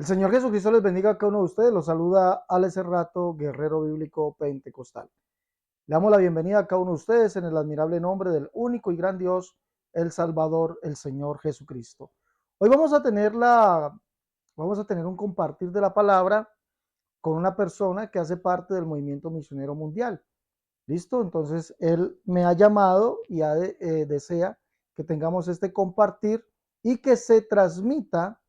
El Señor Jesucristo les bendiga a cada uno de ustedes. Los saluda Alex Rato, guerrero bíblico pentecostal. Le damos la bienvenida a cada uno de ustedes en el admirable nombre del único y gran Dios, el Salvador, el Señor Jesucristo. Hoy vamos a tener un compartir de la palabra con una persona que hace parte del movimiento misionero mundial. ¿Listo? Entonces, él me ha llamado y desea que tengamos este compartir y que se transmita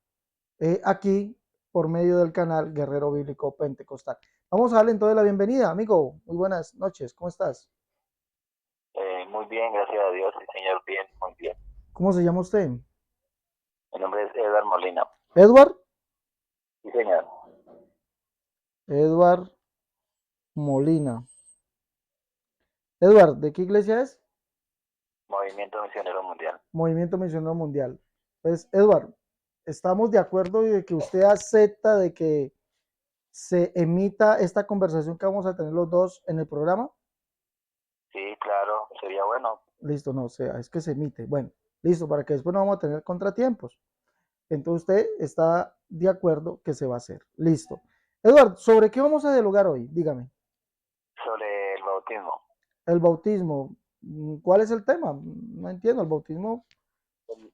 aquí por medio del canal Guerrero Bíblico Pentecostal. Vamos a darle entonces la bienvenida, amigo. Muy buenas noches, ¿cómo estás? Muy bien, gracias a Dios, sí, señor, bien, muy bien. ¿Cómo se llama usted? Mi nombre es Edgar Molina. Edward. Sí, señor. Edward Molina. Edward, ¿de qué iglesia es? Movimiento Misionero Mundial. Movimiento Misionero Mundial. Pues, Edward, estamos de acuerdo de que usted acepta de que se emita esta conversación que vamos a tener los dos en el programa. Sí, claro, sería bueno. Listo, no, o sea, es que se emite. Bueno, listo, para que después no vamos a tener contratiempos. Entonces usted está de acuerdo que se va a hacer. Listo. Eduardo, ¿sobre qué vamos a dialogar hoy? Dígame. Sobre el bautismo. El bautismo. ¿Cuál es el tema? No entiendo. El bautismo.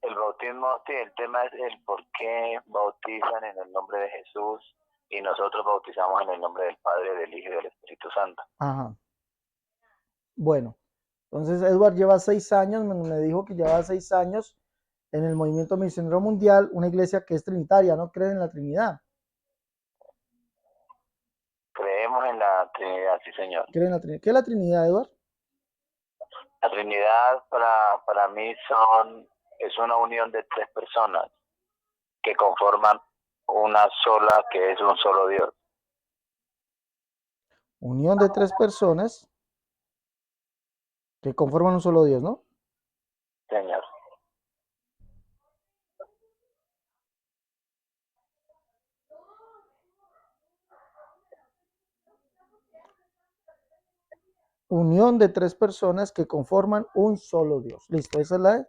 El bautismo, sí, el tema es el por qué bautizan en el nombre de Jesús y nosotros bautizamos en el nombre del Padre, del Hijo y del Espíritu Santo. Ajá. Bueno, entonces Edward lleva 6 años, me dijo que lleva 6 años en el movimiento misionero mundial, una iglesia que es trinitaria, no cree en la Trinidad. Creemos en la Trinidad, sí, señor. Cree en la Trinidad. ¿Qué es la Trinidad, Edward? La Trinidad para mí es una unión de tres personas que conforman una sola, que es un solo Dios. Unión de tres personas que conforman un solo Dios, ¿no? Señor. Unión de tres personas que conforman un solo Dios. Listo, esa es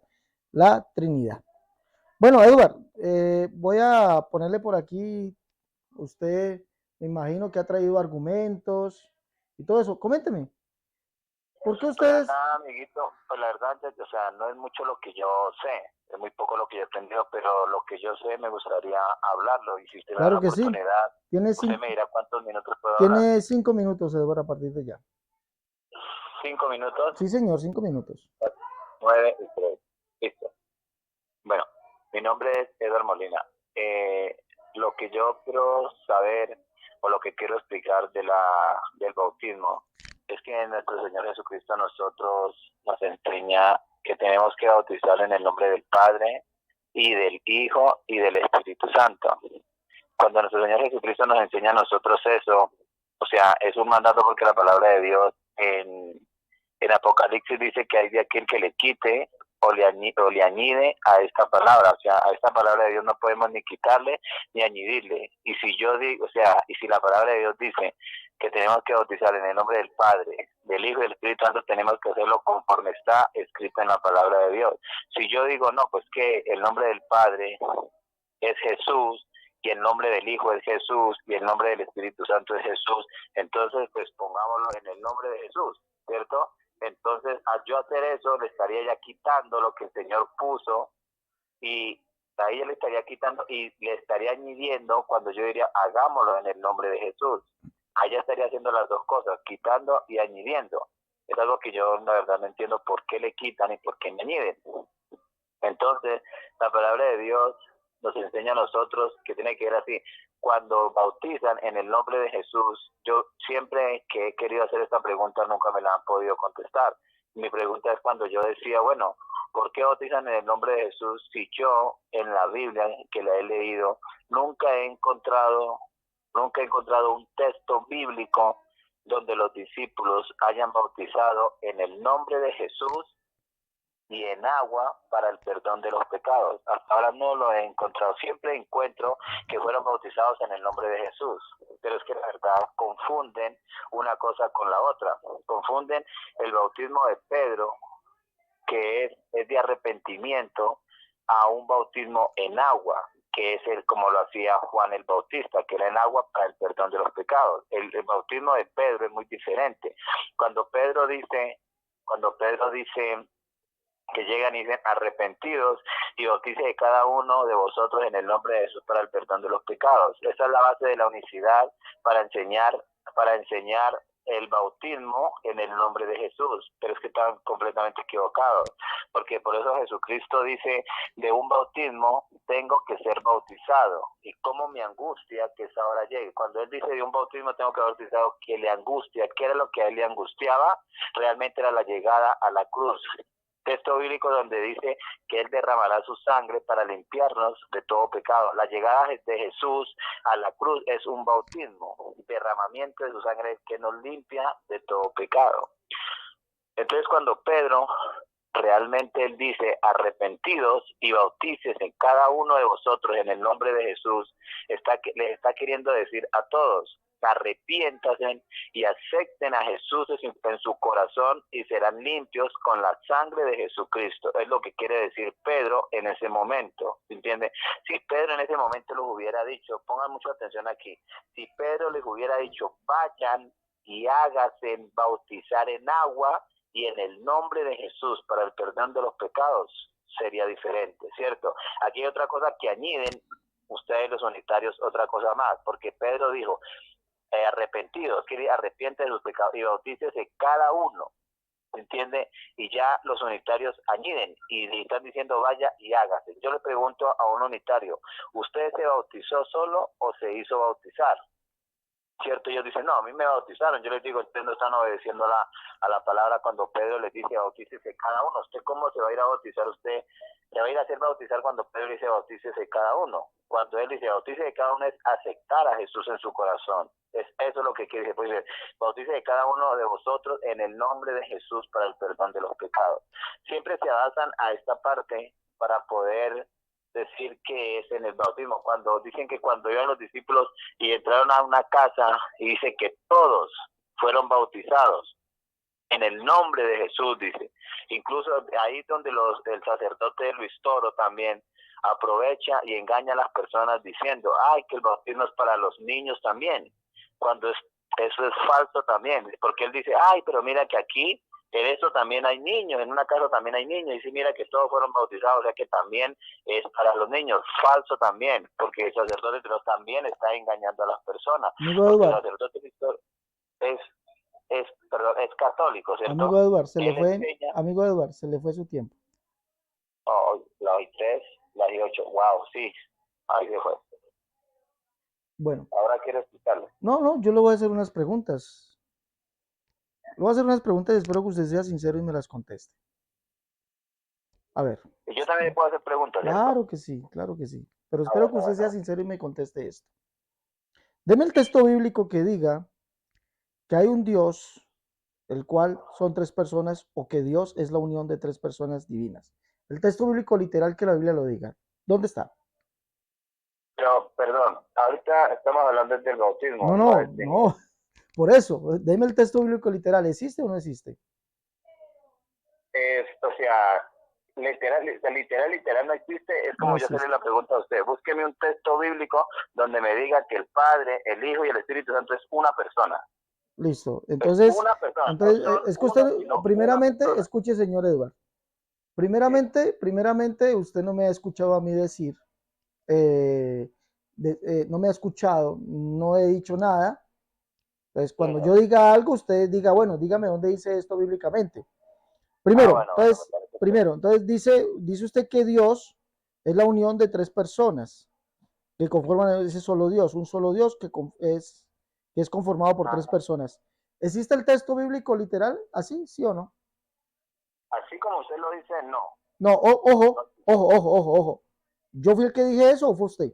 la Trinidad. Bueno, Edward, voy a ponerle por aquí, usted me imagino que ha traído argumentos y todo eso. Coménteme, ¿por qué Pues la ustedes? verdad, amiguito, pues la verdad, o sea, no es mucho lo que yo sé, es muy poco lo que yo he aprendido, pero lo que yo sé me gustaría hablarlo y si usted me da la Claro que sí, oportunidad, tiene usted me cinco, dirá cuántos minutos puedo hablar. tiene 5 minutos, Edward, a partir de ya. 5 minutos, Sí, señor, 5 minutos. 9 y 3. Listo. Bueno, mi nombre es Edgar Molina. Lo que yo quiero saber o lo que quiero explicar del bautismo es que nuestro Señor Jesucristo a nosotros nos enseña que tenemos que bautizar en el nombre del Padre y del Hijo y del Espíritu Santo. Cuando nuestro Señor Jesucristo nos enseña a nosotros eso, o sea, es un mandato porque la palabra de Dios en Apocalipsis dice que hay de aquel que le quite o le añade a esta palabra. O sea, a esta palabra de Dios no podemos ni quitarle ni añadirle. Y si yo digo, o sea, y si la palabra de Dios dice que tenemos que bautizar en el nombre del Padre, del Hijo y del Espíritu Santo, tenemos que hacerlo conforme está escrito en la palabra de Dios. Si yo digo, no, pues que el nombre del Padre es Jesús, y el nombre del Hijo es Jesús, y el nombre del Espíritu Santo es Jesús, entonces pues pongámoslo en el nombre de Jesús, ¿cierto? Entonces, al yo hacer eso, le estaría ya quitando lo que el Señor puso y ahí le estaría quitando y le estaría añadiendo cuando yo diría, hagámoslo en el nombre de Jesús. Allá estaría haciendo las dos cosas, quitando y añadiendo. Es algo que yo la verdad no entiendo por qué le quitan y por qué me añaden. Entonces, la palabra de Dios nos enseña a nosotros que tiene que ver así. Cuando bautizan en el nombre de Jesús, yo siempre que he querido hacer esta pregunta nunca me la han podido contestar. Mi pregunta es cuando yo decía, bueno, ¿por qué bautizan en el nombre de Jesús si yo en la Biblia que la he leído nunca he encontrado un texto bíblico donde los discípulos hayan bautizado en el nombre de Jesús y en agua para el perdón de los pecados? Hasta ahora no lo he encontrado. Siempre encuentro que fueron bautizados en el nombre de Jesús, pero es que la verdad confunden una cosa con la otra. Confunden el bautismo de Pedro, que es de arrepentimiento, a un bautismo en agua, que es como lo hacía Juan el Bautista, que era en agua para el perdón de los pecados. El bautismo de Pedro es muy diferente. Cuando Pedro dice que llegan y dicen arrepentidos y bautice de cada uno de vosotros en el nombre de Jesús para el perdón de los pecados. Esa es la base de la unicidad para enseñar el bautismo en el nombre de Jesús, pero es que están completamente equivocados, porque por eso Jesucristo dice, de un bautismo tengo que ser bautizado, y cómo me angustia que esa hora llegue. Cuando él dice de un bautismo tengo que ser bautizado, que le angustia, ¿qué era lo que a él le angustiaba? Realmente era la llegada a la cruz. Texto bíblico donde dice que él derramará su sangre para limpiarnos de todo pecado. La llegada de Jesús a la cruz es un bautismo, un derramamiento de su sangre que nos limpia de todo pecado. Entonces cuando Pedro realmente él dice arrepentidos y bautícese cada uno de vosotros en el nombre de Jesús, les está queriendo decir a todos, arrepiéntanse y acepten a Jesús en su corazón y serán limpios con la sangre de Jesucristo. Es lo que quiere decir Pedro en ese momento, ¿entiende? Si Pedro en ese momento les hubiera dicho, pongan mucha atención aquí, si Pedro les hubiera dicho, vayan y háganse bautizar en agua y en el nombre de Jesús para el perdón de los pecados, sería diferente, ¿cierto? Aquí hay otra cosa que añaden ustedes los unitarios, otra cosa más, porque Pedro dijo, arrepentidos, que arrepiente de sus pecados y bautícese cada uno, ¿entiende? Y ya los unitarios añaden y están diciendo vaya y hágase. Yo le pregunto a un unitario, ¿usted se bautizó solo o se hizo bautizar? ¿Cierto? Ellos dicen, no, a mí me bautizaron. Yo les digo, ustedes no están obedeciendo a la palabra cuando Pedro les dice bautícese cada uno. ¿Usted cómo se va a ir a bautizar? Usted se va a ir a hacer bautizar cuando Pedro dice bautícese cada uno. Cuando él dice bautícese cada uno es aceptar a Jesús en su corazón. Eso es lo que quiere decir. Pues dice, bautícese cada uno de vosotros en el nombre de Jesús para el perdón de los pecados. Siempre se basan a esta parte para poder decir que es en el bautismo. Cuando dicen que cuando iban los discípulos y entraron a una casa y dice que todos fueron bautizados en el nombre de Jesús, dice. Incluso ahí donde el sacerdote Luis Toro también aprovecha y engaña a las personas diciendo, ay, que el bautismo es para los niños también, cuando eso es falso también, porque él dice, ay, pero mira que aquí en eso también hay niños, en una casa también hay niños, y si mira que todos fueron bautizados, o sea que también es para los niños, falso también, porque el sacerdote también está engañando a las personas, porque el sacerdote es católico, ¿cierto? Amigo Eduardo, amigo Eduardo, se le fue su tiempo. Oh, las 3, las 8, wow, sí, ahí se fue. Bueno. Ahora quiero explicarlo. No, yo le voy a hacer unas preguntas. Le voy a hacer unas preguntas y espero que usted sea sincero y me las conteste. A ver. Yo también le puedo hacer preguntas, ¿cierto? Claro que sí, claro que sí. Pero espero que usted sea sincero y me conteste esto. Deme el texto bíblico que diga que hay un Dios, el cual son tres personas, o que Dios es la unión de tres personas divinas. El texto bíblico literal que la Biblia lo diga. ¿Dónde está? Pero, perdón, ahorita estamos hablando del bautismo. No. Por eso, deme el texto bíblico literal. ¿Existe o no existe? O sea, literal no existe. Es como yo hacerle la pregunta a usted. Búsqueme un texto bíblico donde me diga que el Padre, el Hijo y el Espíritu Santo es una persona. Listo. Entonces, es que usted, primeramente, escuche, señor Eduardo. Primeramente, usted no me ha escuchado a mí decir, no me ha escuchado, no he dicho nada. Entonces, cuando yo diga algo, usted diga, bueno, dígame dónde dice esto bíblicamente. Primero, entonces dice usted que Dios es la unión de tres personas que conforman ese solo Dios, un solo Dios que es conformado por tres personas. ¿Existe el texto bíblico literal así, sí o no? Así como usted lo dice, no. No, ojo. ¿Yo fui el que dije eso o fue usted?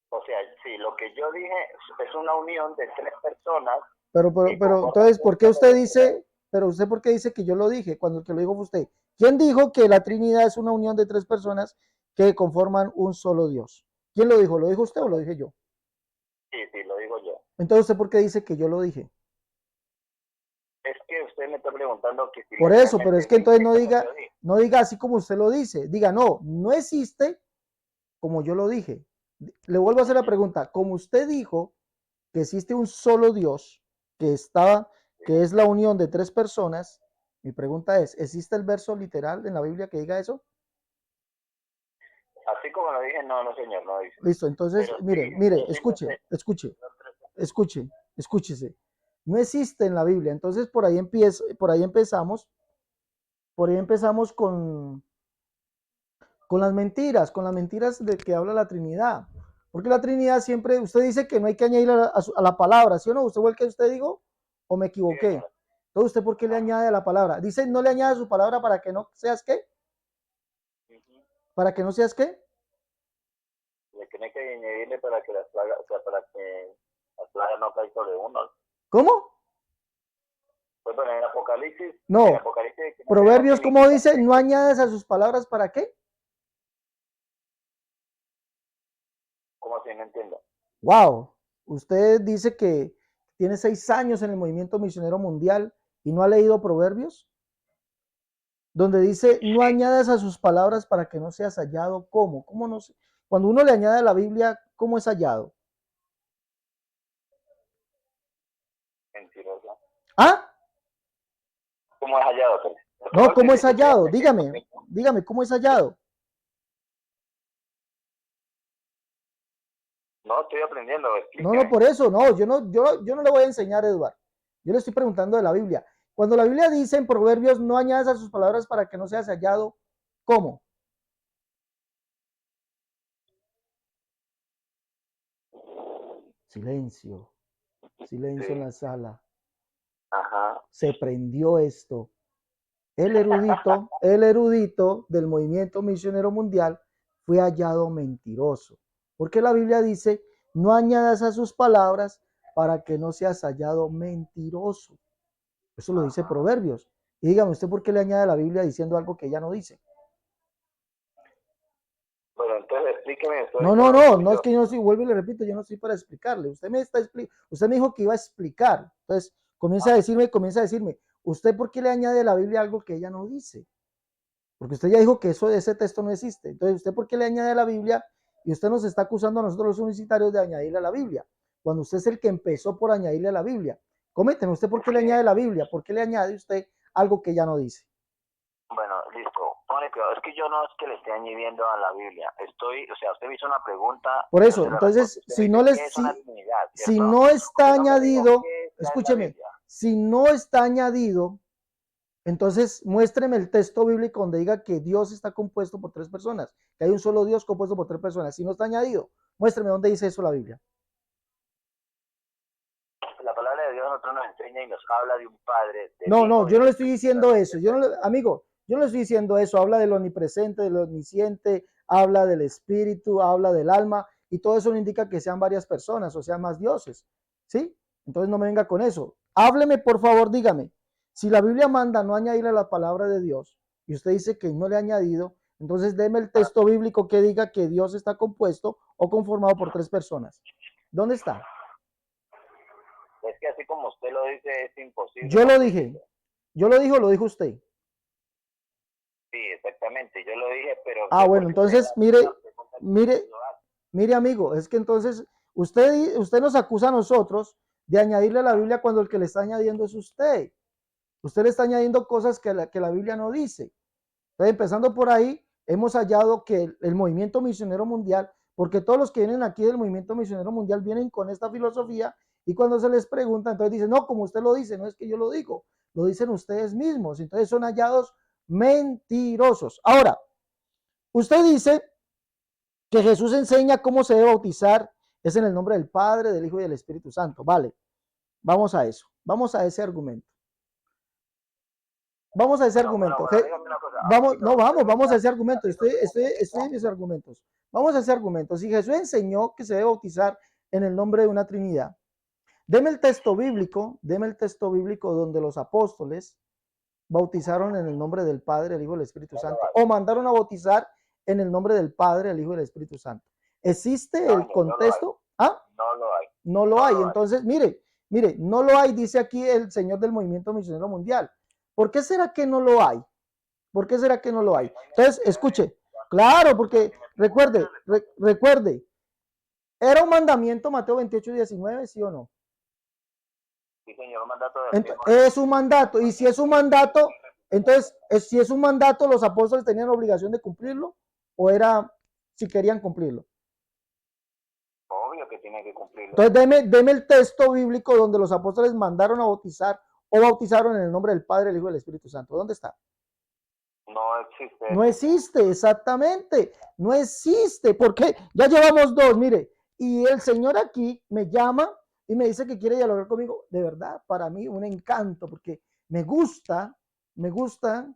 O sea, sí, lo que yo dije es una unión de tres personas. Pero entonces, ¿por qué usted dice, por qué dice que yo lo dije cuando el que lo dijo fue usted? ¿Quién dijo que la Trinidad es una unión de tres personas que conforman un solo Dios? ¿Quién lo dijo? ¿Lo dijo usted o lo dije yo? Sí, lo digo yo. Entonces, ¿usted por qué dice que yo lo dije? Es que usted me está preguntando que si... Por eso, pero es que entonces no diga así como usted lo dice. Diga, no existe, como yo lo dije. Le vuelvo a hacer la pregunta. Como usted dijo que existe un solo Dios, que es la unión de tres personas, mi pregunta es, ¿existe el verso literal en la Biblia que diga eso? Así como lo dije, no, no señor, no dice. Listo, entonces, Pero mire, sí, mire, pero sí no sé. escúchese. No existe en la Biblia. Entonces, por ahí empezamos con las mentiras de que habla la Trinidad. Porque la Trinidad siempre, usted dice que no hay que añadir a la palabra, ¿sí o no? ¿Usted fue el que usted dijo? ¿O me Sí, equivoqué? señor. Entonces, ¿usted por qué le añade a la palabra? Dice, no le añade su palabra para que no seas qué. Ujú. ¿Para que no seas qué? Le tiene que añadirle para que las plagas, o sea, para que las plagas no caigan sobre uno. ¿Cómo? Pues bueno, en No. Apocalipsis que no tenemos que Proverbios, ni ¿cómo dice? quitarle No que, añades a sus palabras para qué. ¿cómo así? No entiendo. Wow. Usted dice que tiene 6 años en el movimiento misionero mundial y no ha leído Proverbios, donde dice, no añadas a sus palabras para que no seas hallado. ¿Cómo? ¿Cómo no sé? Cuando uno le añade a la Biblia, ¿cómo es hallado? Mentiroso. ¿Ah? ¿Cómo es hallado? Pues? El No, ¿cómo Proverbios es dice que hallado? hace que Dígame, dígame, ¿cómo es hallado? no estoy aprendiendo, No, no, explíqueme. por eso, no, yo no le voy a enseñar, Eduardo. Yo le estoy preguntando de la Biblia. Cuando la Biblia dice en Proverbios, no añadas a sus palabras para que no seas hallado, ¿cómo? Silencio, silencio en Sí. la sala. Ajá. Se prendió esto. El erudito del movimiento misionero mundial fue hallado mentiroso. Porque la Biblia dice, no añadas a sus palabras para que no seas hallado mentiroso. Eso lo dice Proverbios. Y dígame, ¿usted por qué le añade a la Biblia diciendo algo que ella no dice? Bueno, entonces explíqueme, No, entonces yo no, lo no, no es escucho. que yo no soy, vuelvo y le repito, yo no estoy para explicarle. Usted me dijo que iba a explicar. Entonces, comienza a decirme, ¿usted por qué le añade a la Biblia algo que ella no dice? Porque usted ya dijo que ese texto no existe. Entonces, ¿usted por qué le añade a la Biblia? Y usted nos está acusando a nosotros los universitarios de añadirle a la Biblia, cuando usted es el que empezó por añadirle a la Biblia. Coménteme, ¿usted por qué le añade a la Biblia? ¿Por qué le añade usted algo que ella no dice? Bueno, listo. Póngale cuidado. Es que yo no es que le esté añadiendo a la Biblia. O sea, usted me hizo una pregunta Por y yo eso, se la respondo. entonces, Usted me dice, ¿qué es una Trinidad? si ¿Cierto? no está Usted no me dijo añadido, qué está en la escúcheme, Biblia. si no está añadido, entonces muéstreme el texto bíblico donde diga que Dios está compuesto por tres personas, que hay un solo Dios compuesto por tres personas. Si no está añadido, muéstreme dónde dice eso la Biblia. La palabra de Dios a nosotros nos enseña y nos habla de un Padre, del No, no, Hijo y yo no del le estoy Espíritu diciendo Santo, eso. ¿cierto? Amigo, yo no le estoy diciendo eso. Habla del omnipresente, del omnisciente, habla del espíritu, habla del alma, y todo eso no indica que sean varias personas o sean más dioses. ¿Sí? Entonces no me venga con eso. Hábleme, por favor, dígame. Si la Biblia manda no añadirle la palabra de Dios, y usted dice que no le ha añadido, entonces deme el texto bíblico que diga que Dios está compuesto o conformado por tres personas. ¿Dónde está? Es que así como usted lo dice, es imposible Yo lo dije. conseguirlo. Yo lo dije o lo dijo usted. Sí, exactamente. Yo lo dije, pero Ah, fue bueno, porque usted entonces hace una mire, pregunta que usted mire, lo hace. mire, amigo, es que entonces usted nos acusa a nosotros de añadirle a la Biblia cuando el que le está añadiendo es usted. Usted le está añadiendo cosas que la Biblia no dice. Entonces, empezando por ahí, hemos hallado que el movimiento misionero mundial, porque todos los que vienen aquí del movimiento misionero mundial vienen con esta filosofía y cuando se les pregunta, entonces dicen, no, como usted lo dice, no es que yo lo digo, lo dicen ustedes mismos. Entonces son hallados mentirosos. Ahora, usted dice que Jesús enseña cómo se debe bautizar, es en el nombre del Padre, del Hijo y del Espíritu Santo. Vale, vamos a eso, vamos a ese argumento. Vamos a ese Bueno, argumento. dígame una cosa. Vamos, no, Usted me vamos a está ese argumento. Estoy haciendo en mis argumentos. Vamos a ese argumento. Si Jesús enseñó que se debe bautizar en el nombre de una Trinidad, deme el texto bíblico donde los apóstoles bautizaron en el nombre del Padre, el Hijo y el Espíritu no lo Santo, hay. o mandaron a bautizar en el nombre del Padre, el Hijo y el Espíritu Santo. ¿Existe No, el señor, no lo hay. contexto? Ah, No lo hay. no lo No hay. lo hay. Entonces, mire, no lo hay, dice aquí el señor del movimiento misionero mundial. ¿Por qué será que no lo hay? ¿Por qué será que no lo Porque hay? no hay Entonces, necesidad de escuche, bautizar. claro, O sea, porque recuerde, ¿era un mandamiento Mateo 28:19, sí o no? Sí, señor, un mandato de Es un mandato, y si es un mandato, entonces, si es un mandato, ¿los apóstoles tenían obligación de cumplirlo? ¿O era si querían cumplirlo? Obvio que tiene que cumplirlo. Entonces, deme el texto bíblico donde los apóstoles mandaron a bautizar o bautizaron en el nombre del Padre, el Hijo y del Espíritu Santo. ¿Dónde está? No existe. No existe, exactamente. No existe. Porque ya llevamos dos, mire. Y el Señor aquí me llama y me dice que quiere dialogar conmigo. De verdad, para mí un encanto, porque me gusta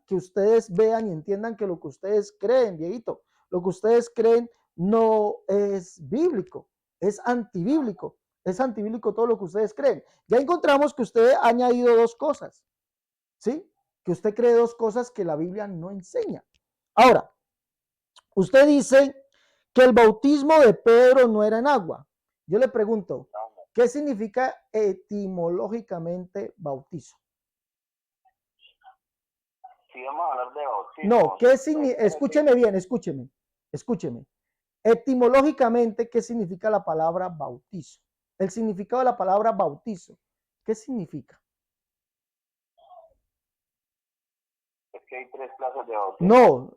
que ustedes vean y entiendan que lo que ustedes creen, viejito, lo que ustedes creen no es bíblico, es antibíblico. Es antibíblico todo lo que ustedes creen. Ya encontramos que usted ha añadido dos cosas, ¿sí? Que usted cree dos cosas que la Biblia no enseña. Ahora, usted dice que el bautismo de Pedro no era en agua. Yo le pregunto, ¿qué significa etimológicamente bautizo? Si vamos a hablar de bautismo. No, ¿qué significa? Escúcheme bien, escúcheme. Etimológicamente, ¿qué significa la palabra bautizo? El significado de la palabra bautizo, ¿qué significa? Es que hay 3 clases de bautismo. No,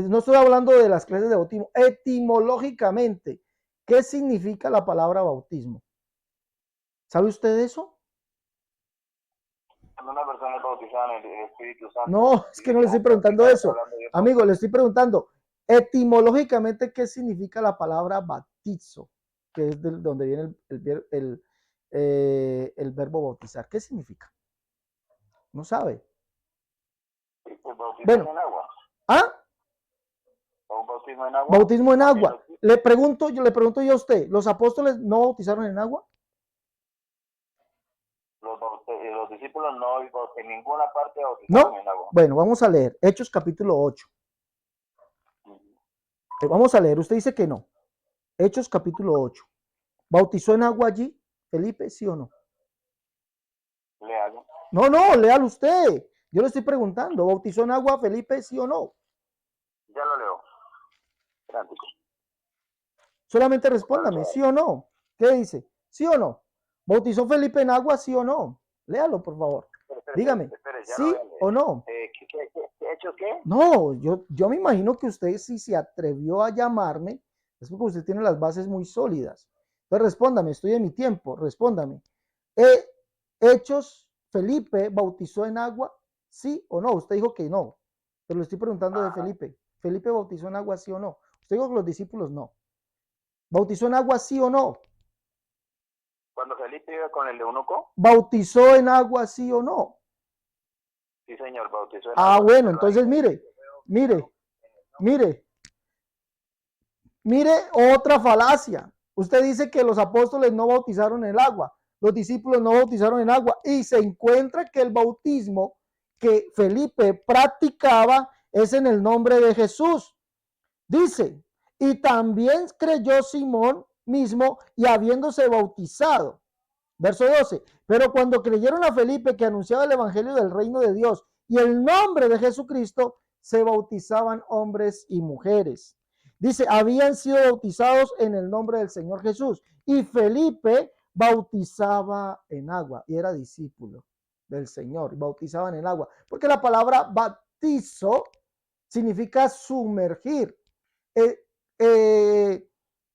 no estoy hablando de las clases de bautismo. Etimológicamente, ¿qué significa la palabra bautismo? ¿Sabe usted eso? Cuando una persona es bautizada en el Espíritu Santo. No, es que no le estoy preguntando eso. Amigo, le estoy preguntando, etimológicamente, ¿qué significa la palabra bautizo? Que es de donde viene el verbo bautizar. ¿Qué significa? No sabe. Pues bautismo Bueno. en agua. ¿Ah? ¿O bautismo en agua? Bautismo en agua. Le pregunto yo a usted, ¿los apóstoles no bautizaron en agua? Los discípulos no, en ninguna parte bautizaron en agua. Bueno, vamos a leer Hechos capítulo 8. Vamos a leer, usted dice que no. Hechos capítulo 8. ¿Bautizó en agua allí, Felipe, sí o no? Léalo. No, léalo usted. Yo le estoy preguntando, ¿bautizó en agua Felipe, sí o no? Ya lo leo. Solamente respóndame, ¿sí o no? ¿Qué dice? ¿Sí o no? ¿Bautizó Felipe en agua, sí o no? Léalo, por favor. Dígame, ¿sí o no? ¿Qué hecho qué? No, yo me imagino que usted si se atrevió a llamarme, es porque usted tiene las bases muy sólidas. Entonces respóndame, estoy en mi tiempo, respóndame. Hechos, Felipe bautizó en agua, ¿sí o no? Usted dijo que no, pero le estoy preguntando de Felipe. ¿Felipe bautizó en agua, sí o no? Usted dijo que los discípulos no. ¿Bautizó en agua, sí o no? Cuando Felipe iba con el eunuco. ¿Bautizó en agua, sí o no? Sí, señor, bautizó en agua. Bueno, entonces mire otra falacia. Usted dice que los apóstoles no bautizaron en el agua, los discípulos no bautizaron en agua, y se encuentra que el bautismo que Felipe practicaba es en el nombre de Jesús. Dice, y también creyó Simón mismo y habiéndose bautizado. Verso 12, pero cuando creyeron a Felipe que anunciaba el evangelio del reino de Dios y el nombre de Jesucristo, se bautizaban hombres y mujeres. Dice, habían sido bautizados en el nombre del Señor Jesús. Y Felipe bautizaba en agua y era discípulo del Señor, bautizaban en agua. Porque la palabra bautizo significa sumergir,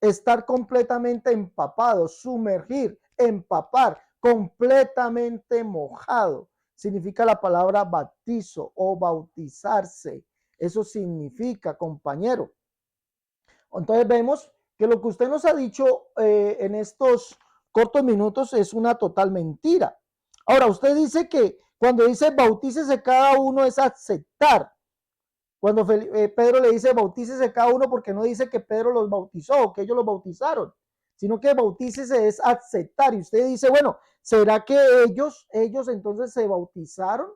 estar completamente empapado, sumergir, empapar, completamente mojado. Significa la palabra bautizo o bautizarse. Eso significa, compañero. Entonces vemos que lo que usted nos ha dicho en estos cortos minutos es una total mentira. Ahora, usted dice que cuando dice bautícese cada uno es aceptar. Cuando Pedro le dice bautícese cada uno, porque no dice que Pedro los bautizó, que ellos los bautizaron, sino que bautícese es aceptar. Y usted dice, bueno, ¿será que ellos entonces se bautizaron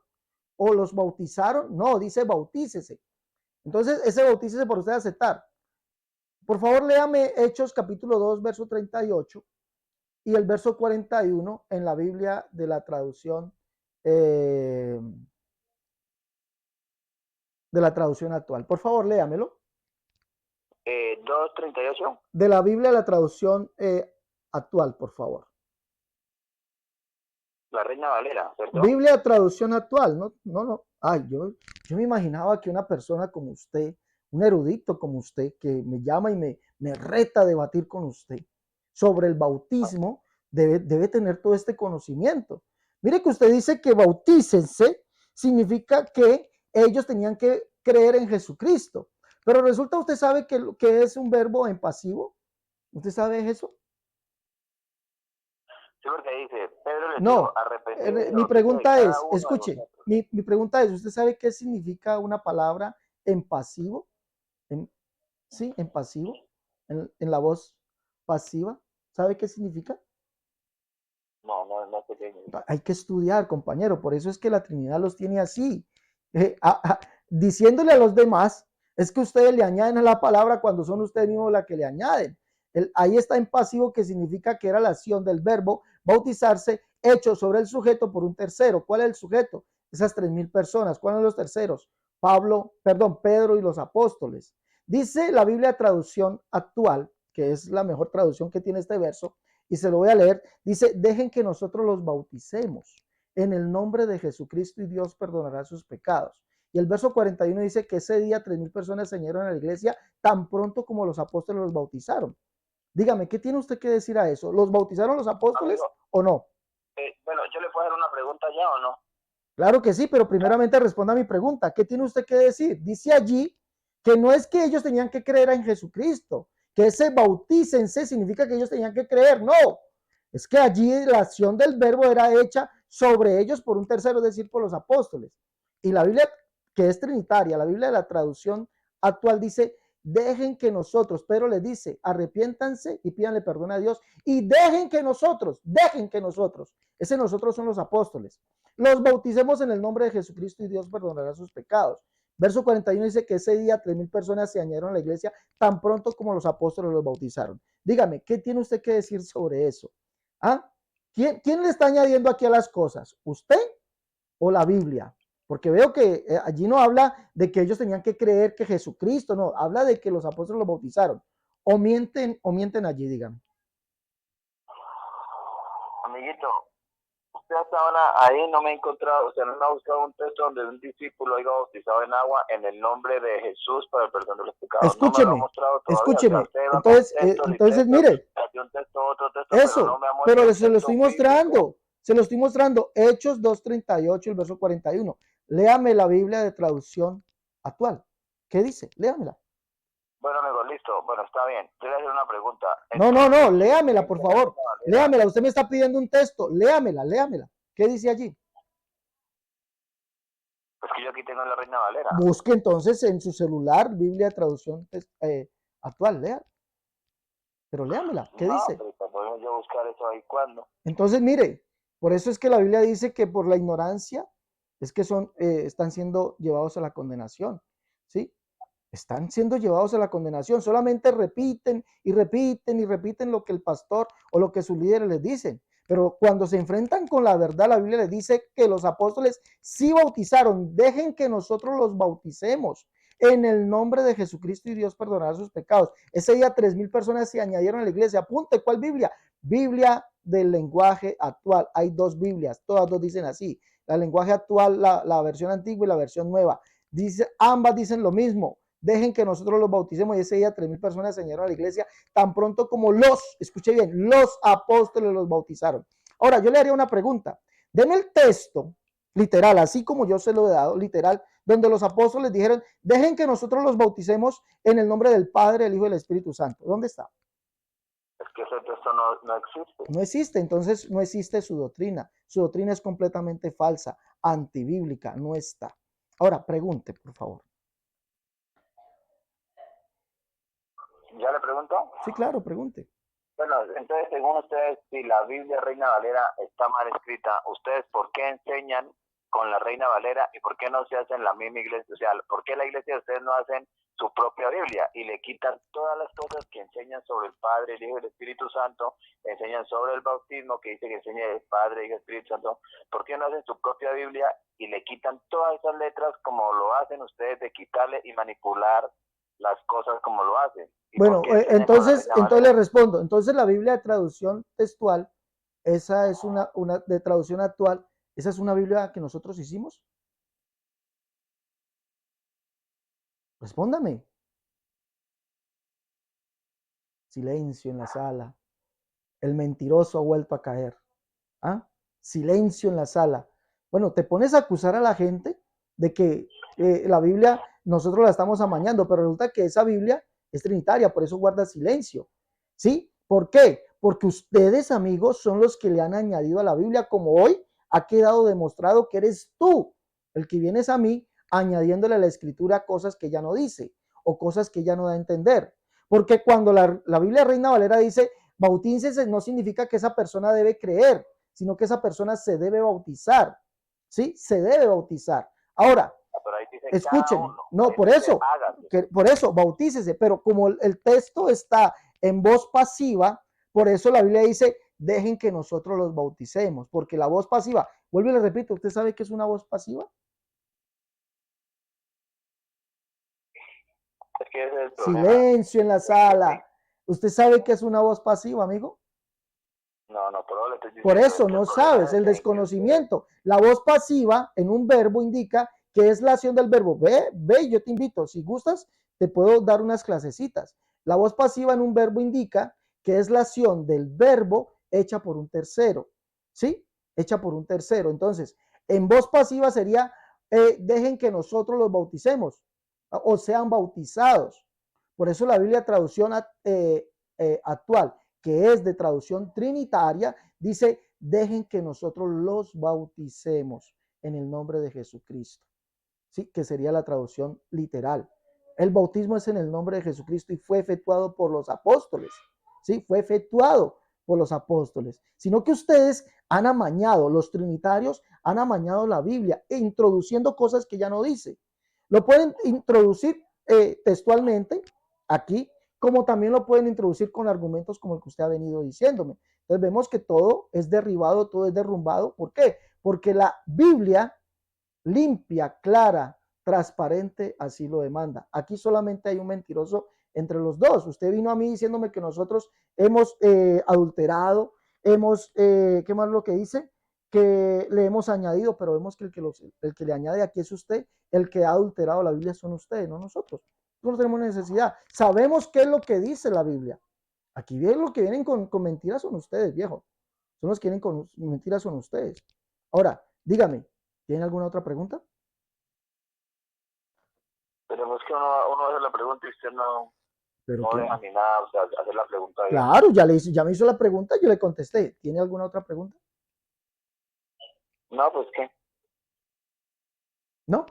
o los bautizaron? No, dice bautícese. Entonces, ese bautícese por usted aceptar. Por favor, léame Hechos capítulo 2, verso 38 y el verso 41 en la Biblia de la traducción actual. Por favor, léamelo. 2:38. De la Biblia, la traducción actual, por favor. La Reina Valera, ¿cierto? Biblia, traducción actual, no. Ay, yo me imaginaba que una persona como usted, un erudito como usted, que me llama y me reta a debatir con usted sobre el bautismo, debe tener todo este conocimiento. Mire que usted dice que bautícense significa que ellos tenían que creer en Jesucristo. Pero resulta, usted sabe que es un verbo en pasivo. ¿Usted sabe eso? Sí, porque dice, Pedro les dijo, No, arrepentidos y mi bautícese pregunta cada es, uno de escuche, vosotros. mi pregunta es, ¿usted sabe qué significa una palabra en pasivo? En, sí, en pasivo, en la voz pasiva. ¿Sabe qué significa? No sé qué. Hay que estudiar, compañero, por eso es que la Trinidad los tiene así, diciéndole a los demás, es que ustedes le añaden a la palabra cuando son ustedes mismos la que le añaden. Ahí está en pasivo, que significa que era la acción del verbo bautizarse hecho sobre el sujeto por un tercero. ¿Cuál es el sujeto? Esas 3,000 personas. ¿Cuáles son los terceros? Pedro y los apóstoles. Dice la Biblia traducción actual, que es la mejor traducción que tiene este verso, y se lo voy a leer. Dice, dejen que nosotros los bauticemos en el nombre de Jesucristo y Dios perdonará sus pecados. Y el verso 41 dice que ese día 3,000 personas se unieron a la iglesia tan pronto como los apóstoles los bautizaron. Dígame, ¿qué tiene usted que decir a eso? ¿Los bautizaron los apóstoles o no? Bueno, ¿yo le puedo hacer una pregunta ya o no? Claro que sí, pero primeramente responda a mi pregunta. ¿Qué tiene usted que decir? Dice allí que no es que ellos tenían que creer en Jesucristo, que ese bautícense significa que ellos tenían que creer. No, es que allí la acción del verbo era hecha sobre ellos por un tercero, es decir, por los apóstoles. Y la Biblia, que es trinitaria, la Biblia de la traducción actual dice, dejen que nosotros, Pedro les dice, arrepiéntanse y pídanle perdón a Dios y dejen que nosotros, ese nosotros son los apóstoles, los bauticemos en el nombre de Jesucristo y Dios perdonará sus pecados. Verso 41 dice que ese día 3,000 personas se añadieron a la iglesia tan pronto como los apóstoles los bautizaron. Dígame, ¿qué tiene usted que decir sobre eso? ¿Ah? ¿Quién le está añadiendo aquí a las cosas? ¿Usted o la Biblia? Porque veo que allí no habla de que ellos tenían que creer que Jesucristo, no, habla de que los apóstoles los bautizaron. O mienten allí, dígame. Amiguito, usted hasta ahora ahí no me ha encontrado, o sea, no me ha buscado un texto donde un discípulo haya bautizado en agua en el nombre de Jesús para el perdón de los pecados. No me lo ha Escúcheme, mostrado todavía, o sea, escúcheme. usted va con Entonces, textos y entonces textos, mire, de un texto a otro texto, pero no eso, me ha muestra pero un se lo texto estoy bíblico. mostrando, se lo estoy mostrando. Hechos 2:38, el verso 41. Léame la Biblia de traducción actual. ¿Qué dice? Léamela. Bueno, amigo, listo. Bueno, está bien. Yo le voy a hacer una pregunta. No, léamela, por Dice la favor. Reina Valera. Léamela, usted me está pidiendo un texto. Léamela. ¿Qué dice allí? Pues que yo aquí tengo la Reina Valera. Busque entonces en su celular Biblia de traducción actual, lea. Pero léamela, ¿qué No, dice? pero podemos yo buscar eso ahí cuando. Entonces, mire, por eso es que la Biblia dice que por la ignorancia es que están siendo llevados a la condenación, ¿sí? Están siendo llevados a la condenación, solamente repiten y repiten y repiten lo que el pastor o lo que sus líderes les dicen. Pero cuando se enfrentan con la verdad, la Biblia les dice que los apóstoles sí bautizaron, dejen que nosotros los bauticemos en el nombre de Jesucristo y Dios perdonará sus pecados. Ese día 3,000 personas se añadieron a la iglesia. Apunte, ¿cuál Biblia? Biblia del lenguaje actual. Hay dos Biblias, todas dos dicen así. La lenguaje actual, la versión antigua y la versión nueva. Ambas dicen lo mismo. Dejen que nosotros los bauticemos y ese día 3,000 personas se añadieron a la iglesia tan pronto como escuché bien, los apóstoles los bautizaron. Ahora, yo le haría una pregunta. Deme el texto, literal, así como yo se lo he dado, literal, donde los apóstoles dijeron, dejen que nosotros los bauticemos en el nombre del Padre, del Hijo y del Espíritu Santo. ¿Dónde está? Es que ese texto no existe. No existe, entonces no existe su doctrina. Su doctrina es completamente falsa, antibíblica, no está. Ahora, pregunte, por favor. ¿Ya le pregunto? Sí, claro, pregunte. Bueno, entonces, según ustedes, si la Biblia Reina Valera está mal escrita, ¿ustedes por qué enseñan con la Reina Valera y por qué no se hacen la misma iglesia? O sea, ¿por qué la iglesia de ustedes no hacen su propia Biblia y le quitan todas las cosas que enseñan sobre el Padre, el Hijo y el Espíritu Santo, enseñan sobre el bautismo, que dice que enseña el Padre, Hijo y Espíritu Santo? ¿Por qué no hacen su propia Biblia y le quitan todas esas letras como lo hacen ustedes de quitarle y manipular las cosas como lo hacen. ¿Y por Bueno, qué enseñan con la Reina entonces le Valera? respondo. Entonces la Biblia de traducción textual, esa es una de traducción actual, esa es una Biblia que nosotros hicimos. Respóndame. Silencio en la sala. El mentiroso ha vuelto a caer. ¿Ah? Silencio en la sala. Bueno, te pones a acusar a la gente de que la Biblia nosotros la estamos amañando, pero resulta que esa Biblia es trinitaria, por eso guarda silencio. ¿Sí? ¿Por qué? Porque ustedes, amigos, son los que le han añadido a la Biblia, como hoy ha quedado demostrado que eres tú el que vienes a mí añadiéndole a la escritura cosas que ya no dice o cosas que ya no da a entender. Porque cuando la Biblia Reina Valera dice bautícense, no significa que esa persona debe creer, sino que esa persona se debe bautizar, ¿sí? Se debe bautizar. Ahora, Pero ahí dice cada escuchen, uno, no, ahí dice hágase. por eso, bautícese, pero como el texto está en voz pasiva, por eso la Biblia dice, dejen que nosotros los bauticemos, porque la voz pasiva, vuelvo y le repito, ¿usted sabe qué es una voz pasiva? Es que ese es el problema. Silencio en la sala. ¿Usted sabe qué es una voz pasiva, amigo? No, no, pero le estoy Por diciendo, es eso que el no problema sabes, es el ese, que ustedes, desconocimiento. La voz pasiva en un verbo indica que es la acción del verbo. Ve, yo te invito, si gustas, te puedo dar unas clasecitas. La voz pasiva en un verbo indica que es la acción del verbo hecha por un tercero, ¿sí? Hecha por un tercero. Entonces, en voz pasiva sería, dejen que nosotros los bauticemos o sean bautizados. Por eso la Biblia traducción actual, que es de traducción trinitaria, dice, dejen que nosotros los bauticemos en el nombre de Jesucristo. ¿Sí? Que sería la traducción literal. El bautismo es en el nombre de Jesucristo y fue efectuado por los apóstoles. ¿Sí? Fue efectuado por los apóstoles. Sino que ustedes han amañado, los trinitarios han amañado la Biblia, introduciendo cosas que ya no dice. Lo pueden introducir textualmente aquí, como también lo pueden introducir con argumentos como el que usted ha venido diciéndome. Entonces vemos que todo es derribado, todo es derrumbado. ¿Por qué? Porque la Biblia limpia, clara, transparente, así lo demanda. Aquí solamente hay un mentiroso entre los dos. Usted vino a mí diciéndome que nosotros hemos adulterado, ¿qué más lo que dice? Que le hemos añadido, pero vemos que el que le añade aquí es usted, el que ha adulterado la Biblia son ustedes, no nosotros. No tenemos necesidad. Sabemos qué es lo que dice la Biblia. Aquí bien lo que vienen con mentiras son ustedes, viejo. Son los que vienen con mentiras son ustedes. Ahora, dígame, ¿tiene alguna otra pregunta? pero es que uno hace la pregunta y usted Pero no que, deja ni nada, o sea, hacer la pregunta bien. claro, ya me hizo la pregunta, yo le contesté. ¿Tiene alguna otra pregunta? No, pues qué. No.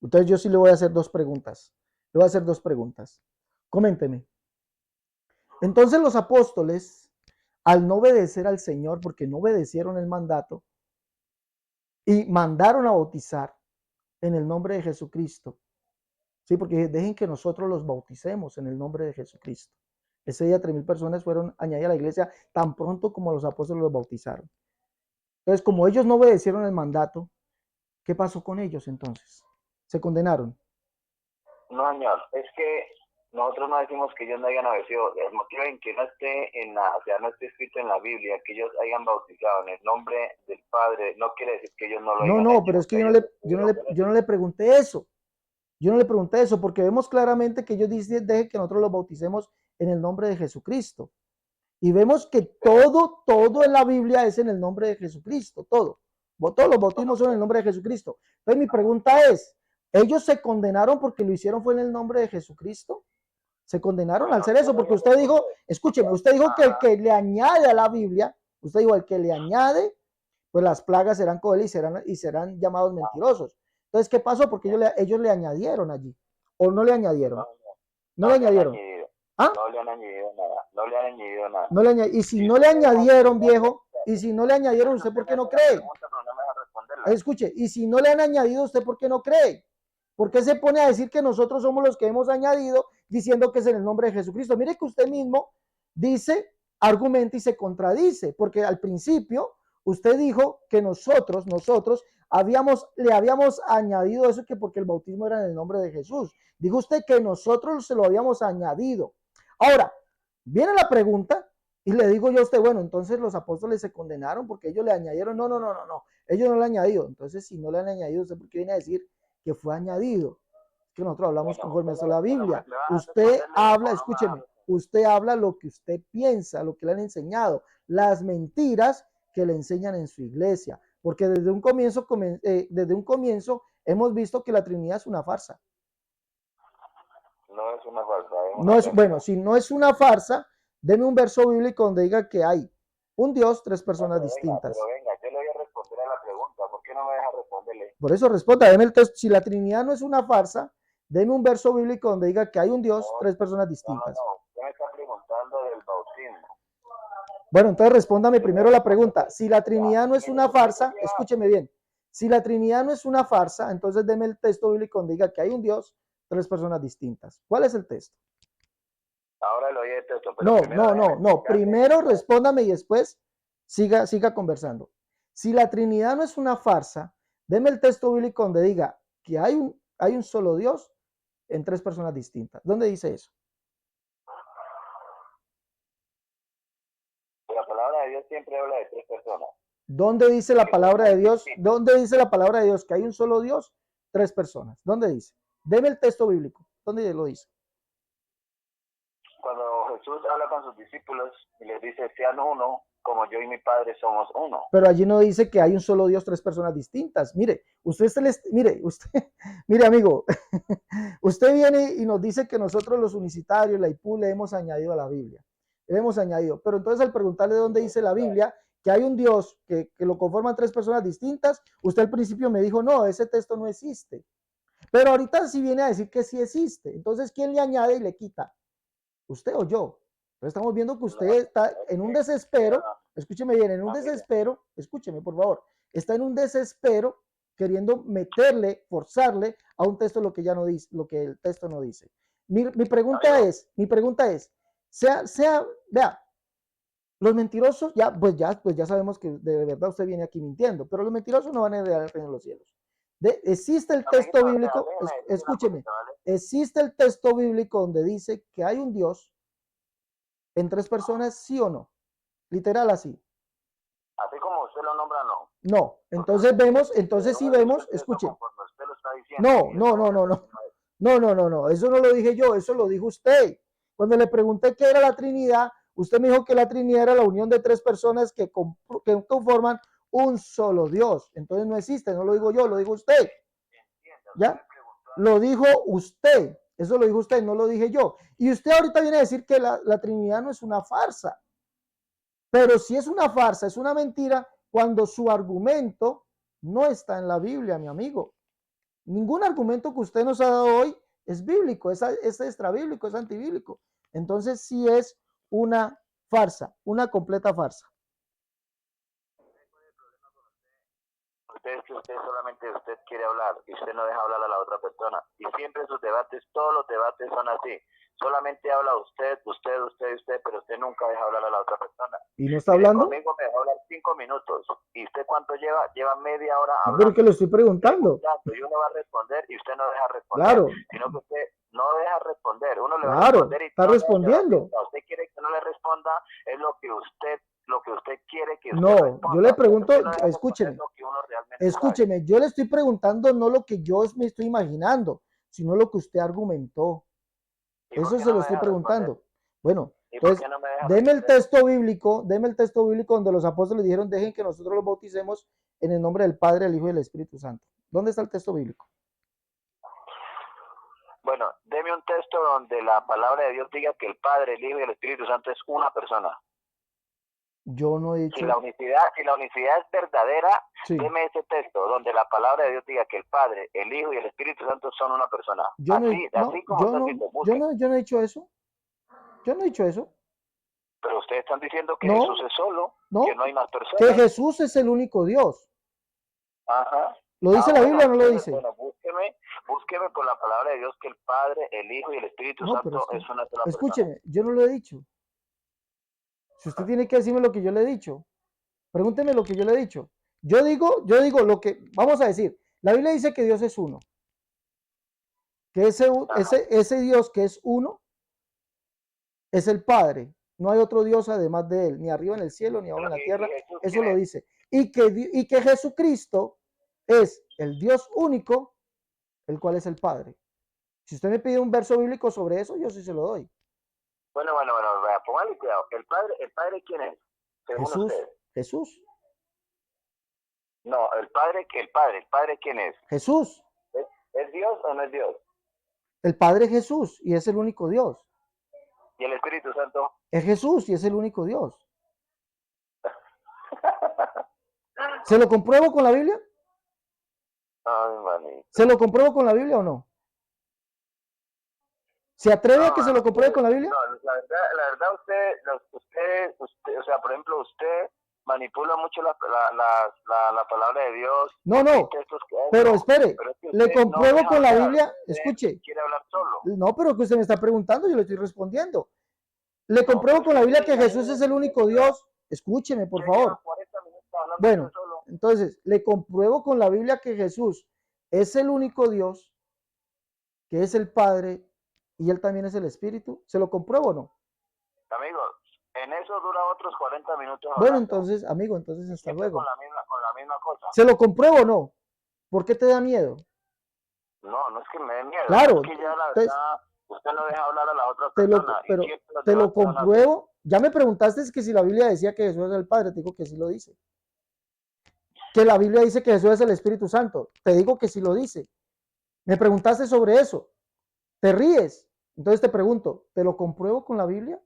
Entonces yo sí le voy a hacer dos preguntas. Le voy a hacer dos preguntas. Coménteme. Entonces los apóstoles, al no obedecer al Señor, porque no obedecieron el mandato, y mandaron a bautizar en el nombre de Jesucristo, ¿sí? Porque dejen que nosotros los bauticemos en el nombre de Jesucristo. Ese día 3,000 personas fueron añadidas a la iglesia tan pronto como los apóstoles los bautizaron. Entonces, como ellos no obedecieron el mandato, ¿qué pasó con ellos entonces? Se condenaron. No, señor, es que nosotros no decimos que ellos no hayan obedecido. El motivo en que no esté o sea, no esté escrito en la Biblia que ellos hayan bautizado en el nombre del Padre, no quiere decir que ellos no lo hayan No, hecho, pero es que porque ellos estuvieron con yo eso. no le pregunté eso. Yo no le pregunté eso porque vemos claramente que ellos dicen, deje que nosotros los bauticemos en el nombre de Jesucristo. Y vemos que todo en la Biblia es en el nombre de Jesucristo, todo. Todos los bautismos son en el nombre de Jesucristo. Entonces mi pregunta es, ¿ellos se condenaron porque lo hicieron fue en el nombre de Jesucristo? ¿Se condenaron al Bueno, hacer eso? Porque usted dijo, escúcheme, usted dijo que el ajá, que le añade a la Biblia, usted dijo, el que le añade, pues las plagas serán con él y serán llamados mentirosos. Entonces, ¿qué pasó? Porque ellos le añadieron allí. ¿O no le no, añadieron? no, No le no le han añadieron. añadido, ¿Ah? no le han añadido nada, no le han añadido nada. No le añadieron. Y si Y no le usted me deja, añadieron, viejo, y si no le pero añadieron, es que ¿usted usted por me qué no hace la cree? pregunta, pero no me deja responderla. Escuche, y si no le han añadido, ¿usted por qué no cree? ¿Por qué se pone a decir que nosotros somos los que hemos añadido diciendo que es en el nombre de Jesucristo? Mire que usted mismo dice, argumenta y se contradice, porque al principio usted dijo que nosotros le habíamos añadido eso, que porque el bautismo era en el nombre de Jesús. Dijo usted que nosotros se lo habíamos añadido. Ahora, viene la pregunta y le digo yo a usted, bueno, entonces los apóstoles se condenaron porque ellos le añadieron. No, ellos no le han añadido. Entonces, si no le han añadido, ¿usted por qué viene a decir que fue añadido? Que nosotros hablamos conforme a la Biblia. Usted habla, escúcheme, usted habla lo que usted piensa, lo que le han enseñado, las mentiras que le enseñan en su iglesia, porque desde un comienzo hemos visto que la Trinidad es una farsa. No es una farsa. No es, bueno, si no es una farsa, deme un verso bíblico donde diga que hay un Dios, tres personas distintas. Pero venga, yo le voy a responder a la pregunta. ¿Por qué no me deja responderle? Por eso responda, deme el texto. Si la Trinidad no es una farsa, deme un verso bíblico donde diga que hay un Dios, tres personas distintas. Usted me está preguntando del bautismo. Bueno, entonces respóndame primero la pregunta. Si la Trinidad no es una farsa, escúcheme bien. Si la Trinidad no es una farsa, entonces deme el texto bíblico donde diga que hay un Dios, tres personas distintas. ¿Cuál es el texto? Ahora le oí el texto. No. Primero respóndame y después siga conversando. Si la Trinidad no es una farsa, deme el texto bíblico donde diga que hay un solo Dios en tres personas distintas. ¿Dónde dice eso? La palabra de Dios siempre habla de tres personas. ¿Dónde dice la palabra de Dios? ¿Dónde dice la palabra de Dios que hay un solo Dios? Tres personas. ¿Dónde dice? Deme el texto bíblico. ¿Dónde lo dice? Cuando Jesús habla con sus discípulos y les dice, sean uno, como yo y mi Padre somos uno. Pero allí no dice que hay un solo Dios, tres personas distintas. Mire, mire amigo, usted viene y nos dice que nosotros los unicitarios, la IPU, le hemos añadido a la Biblia. Le hemos añadido. Pero entonces al preguntarle dónde dice la Biblia que hay un Dios que lo conforman tres personas distintas, usted al principio me dijo, no, ese texto no existe. Pero ahorita sí viene a decir que sí existe. Entonces, ¿quién le añade y le quita? ¿Usted o yo? Pero estamos viendo que usted está en un desespero, escúcheme bien, en un desespero, escúcheme por favor, está en un desespero queriendo meterle, forzarle a un texto lo que ya no dice, lo que el texto no dice. Mi pregunta es, vea, los mentirosos, pues ya sabemos que de verdad usted viene aquí mintiendo, pero los mentirosos no van a heredar el reino de los cielos. Existe el texto bíblico, escúcheme, existe el texto bíblico donde dice que hay un Dios en tres personas, ¿sí o no? Literal así. Así como usted lo nombra, no. No, entonces sí vemos, escuchen. No, eso no lo dije yo, eso lo dijo usted. Cuando le pregunté qué era la Trinidad, usted me dijo que la Trinidad era la unión de tres personas que conforman un solo Dios. Entonces no existe, no lo digo yo, lo dijo usted. ¿Ya? Lo dijo usted. Eso lo dijo usted, no lo dije yo. Y usted ahorita viene a decir que la Trinidad no es una farsa. Pero si es una farsa, es una mentira, cuando su argumento no está en la Biblia, mi amigo. Ningún argumento que usted nos ha dado hoy es bíblico, es extrabíblico, es antibíblico. Entonces sí es una farsa, una completa farsa. Usted solamente quiere hablar y usted no deja hablar a la otra persona. Y siempre sus debates, todos los debates son así. Solamente habla usted, pero usted nunca deja hablar a la otra persona. ¿Y no está hablando? Conmigo me dejó hablar 5 minutos. ¿Y usted cuánto lleva? Lleva media hora hablando. Pero que le estoy preguntando. Y uno va a responder y usted no deja responder. Claro. Sino que usted no deja responder. Uno le va a responder y está respondiendo. Usted quiere que no le responda, es lo que usted quiere que usted no, responda. Yo le pregunto, escúcheme, yo le estoy preguntando no lo que yo me estoy imaginando, sino lo que usted argumentó. Eso se lo estoy preguntando. Bueno, entonces, deme el texto bíblico donde los apóstoles dijeron, dejen que nosotros los bauticemos en el nombre del Padre, el Hijo y del Espíritu Santo. ¿Dónde está el texto bíblico? Bueno, deme un texto donde la palabra de Dios diga que el Padre, el Hijo y el Espíritu Santo es una persona. Yo no he dicho... Si la unicidad es verdadera, sí. Deme ese texto donde la palabra de Dios diga que el Padre, el Hijo y el Espíritu Santo son una persona. Yo no he dicho eso. Yo no he dicho eso. Pero ustedes están diciendo que Jesús es solo, que no hay más personas. Que Jesús es el único Dios. Ajá. ¿Lo dice la Biblia o no lo dice? Bueno, búsqueme por la palabra de Dios que el Padre, el Hijo y el Espíritu Santo es una sola persona. Escúcheme, yo no lo he dicho. Si usted tiene que decirme lo que yo le he dicho. Pregúnteme lo que yo le he dicho. Yo digo lo que, vamos a decir, la Biblia dice que Dios es uno, que ese Dios que es uno es el Padre. No hay otro Dios además de él, ni arriba en el cielo, ni abajo en la tierra. Eso lo dice. Y que Jesucristo es el Dios único, el cual es el Padre. Si usted me pide un verso bíblico sobre eso, yo sí se lo doy. Bueno, vea, póngale cuidado. ¿El padre quién es? Según Jesús, usted. Jesús, No, el padre quién es? Jesús. ¿Es Dios o no es Dios? El Padre es Jesús y es el único Dios. ¿Y el Espíritu Santo? Es Jesús y es el único Dios. ¿Se lo compruebo con la Biblia? Ay, manito. ¿Se lo compruebo con la Biblia o no? ¿Se atreve a que se lo compruebe con la Biblia? No, la verdad usted, o sea, por ejemplo, usted manipula mucho la palabra de Dios. No, pero espere, pero es que le compruebo no con la Biblia, escuche. Quiere hablar solo. No, pero que usted me está preguntando, yo le estoy respondiendo. Le compruebo con la Biblia que Jesús es el único Dios. Escúcheme, por favor. Bueno, entonces, le compruebo con la Biblia que Jesús es el único Dios, que es el Padre, y Él también es el Espíritu. ¿Se lo compruebo o no? Amigo, en eso dura otros 40 minutos. Bueno, entonces, amigo, entonces hasta luego. Con la misma cosa. ¿Se lo compruebo o no? ¿Por qué te da miedo? No, no es que me dé miedo. Claro. Es que ya la verdad, usted no deja hablar a la otra persona. Pero te lo compruebo. Ya me preguntaste que si la Biblia decía que Jesús es el Padre. Te digo que sí lo dice. Que la Biblia dice que Jesús es el Espíritu Santo. Te digo que sí lo dice. Me preguntaste sobre eso. Te ríes. Entonces te pregunto, ¿te lo compruebo con la Biblia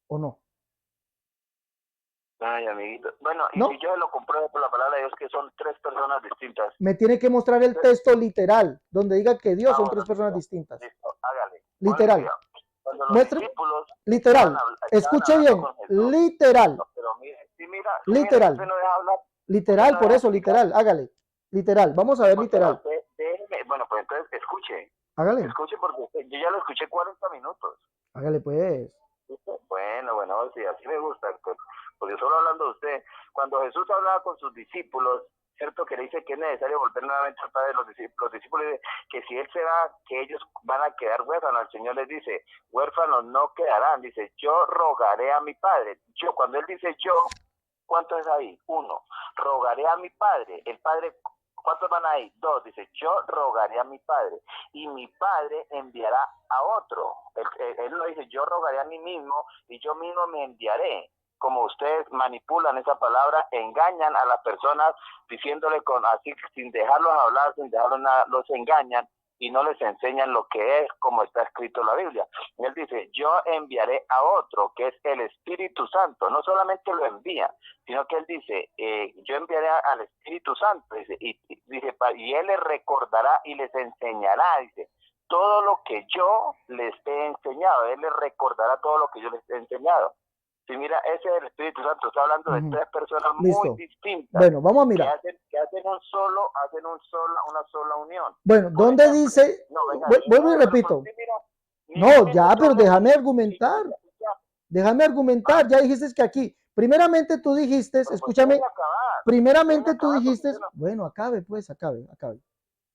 o no? Ay, amiguito. Bueno, y ¿no? si yo lo compruebo por la palabra de Dios que son tres personas distintas. Me tiene que mostrar el texto literal, donde diga que Dios son tres personas distintas. Listo, hágale. Literal. Muestre. Literal. Escuche bien. Literal. No, pero mire, literal. Mira, no deja hablar. Literal, por eso, literal. Hágale. Literal. Vamos a ver literal. Bueno, pues entonces escuche. Hágale. Escuche porque yo ya lo escuché 40 minutos. Hágale pues. Bueno, sí, así me gusta, porque solo hablando de usted, cuando Jesús hablaba con sus discípulos, cierto que le dice que es necesario volver nuevamente al Padre de los discípulos dice que si Él se va, que ellos van a quedar huérfanos. El Señor les dice, huérfanos no quedarán, dice, yo rogaré a mi Padre. Yo, cuando Él dice yo, ¿cuánto es ahí? 1. Rogaré a mi Padre, el Padre. ¿Cuántos van ahí? 2. Dice, yo rogaré a mi Padre y mi Padre enviará a otro. Él lo dice, yo rogaré a mí mismo y yo mismo me enviaré. Como ustedes manipulan esa palabra, engañan a las personas diciéndole así, sin dejarlos hablar, sin dejarlos nada, los engañan y no les enseñan lo que es como está escrito en la Biblia. Y él dice, yo enviaré a otro, que es el Espíritu Santo. No solamente lo envía, sino que él dice, yo enviaré al Espíritu Santo, dice, y él les recordará y les enseñará, dice, todo lo que yo les he enseñado. Él les recordará todo lo que yo les he enseñado. Si mira, ese es el Espíritu Santo. Está hablando de tres personas muy distintas. Bueno, vamos a mirar. Que hacen una sola unión. Bueno, ¿dónde dice? Vuelvo y repito. No, ya, pero déjame argumentar. Déjame argumentar. Ya dijiste que aquí. Primeramente tú dijiste, escúchame. Primeramente tú dijiste. Bueno, acabe, pues, acabe.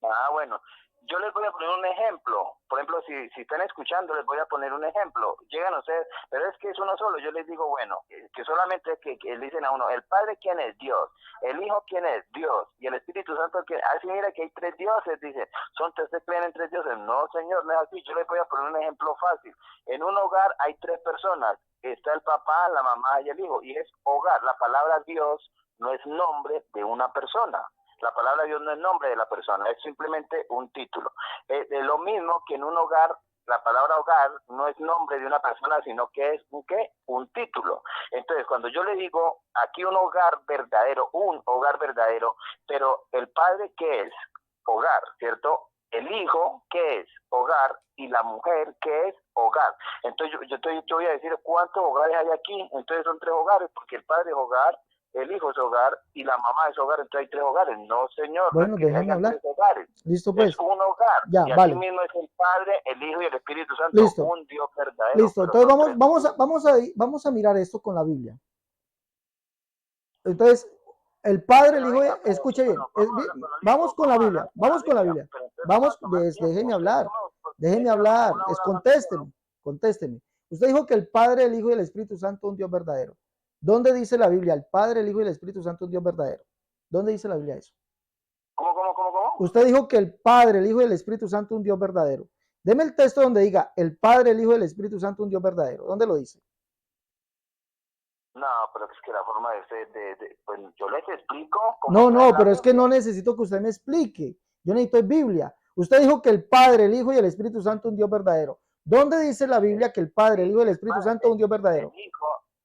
Ah, bueno. Yo les voy a poner un ejemplo. Por ejemplo, si están escuchando, les voy a poner un ejemplo. Llegan ustedes, pero es que es uno solo. Yo les digo, bueno, que solamente que le dicen a uno, el Padre, ¿quién es? Dios. El Hijo, ¿quién es? Dios. Y el Espíritu Santo, ¿quién es? Así mira que hay tres dioses, dice. ¿Ustedes creen en tres dioses? No, Señor, no es así. Yo les voy a poner un ejemplo fácil. En un hogar hay tres personas. Está el papá, la mamá y el hijo. Y es hogar. La palabra Dios no es nombre de una persona. La palabra Dios no es nombre de la persona, es simplemente un título. Es lo mismo que en un hogar, la palabra hogar no es nombre de una persona, sino que es un título. Entonces, cuando yo le digo aquí un hogar verdadero, pero el padre, ¿qué es? Hogar, ¿cierto? El hijo, ¿qué es? Hogar. Y la mujer, ¿qué es? Hogar. Entonces, yo voy a decir cuántos hogares hay aquí. Entonces, son tres hogares, porque el padre es hogar, el hijo es hogar y la mamá es hogar, entonces hay tres hogares. No, Señor. Bueno, déjame hablar. Listo, pues. Es un hogar. Ya, y vale. así mismo es el Padre, el Hijo y el Espíritu Santo. Listo. Un Dios verdadero. Listo. Entonces vamos a mirar esto con la Biblia. Entonces, El Padre, el Pero Hijo, venga, pero, escuche bien, bueno, vamos a hablar con vamos con la vamos a Biblia, hablar con la vamos con la Biblia, Biblia, pero entonces nos va a vamos, tomar tiempo. déjeme Usted hablar, como, déjeme como hablar, una hora hablando solo. contésteme. Usted dijo que el Padre, el Hijo y el Espíritu Santo es un Dios verdadero. ¿Dónde dice la Biblia el Padre, el Hijo y el Espíritu Santo es un Dios verdadero? ¿Dónde dice la Biblia eso? ¿Cómo? Usted dijo que el Padre, el Hijo y el Espíritu Santo es un Dios verdadero. Deme el texto donde diga el Padre, el Hijo y el Espíritu Santo es un Dios verdadero. ¿Dónde lo dice? No, pero es que la forma de usted, pues yo les explico cómo No, está en no, la pero es que Biblia. no necesito que usted me explique. Yo necesito Biblia. Usted dijo que el Padre, el Hijo y el Espíritu Santo es un Dios verdadero. ¿Dónde dice la Biblia que el Padre, el Hijo y el Espíritu Santo es un Dios verdadero?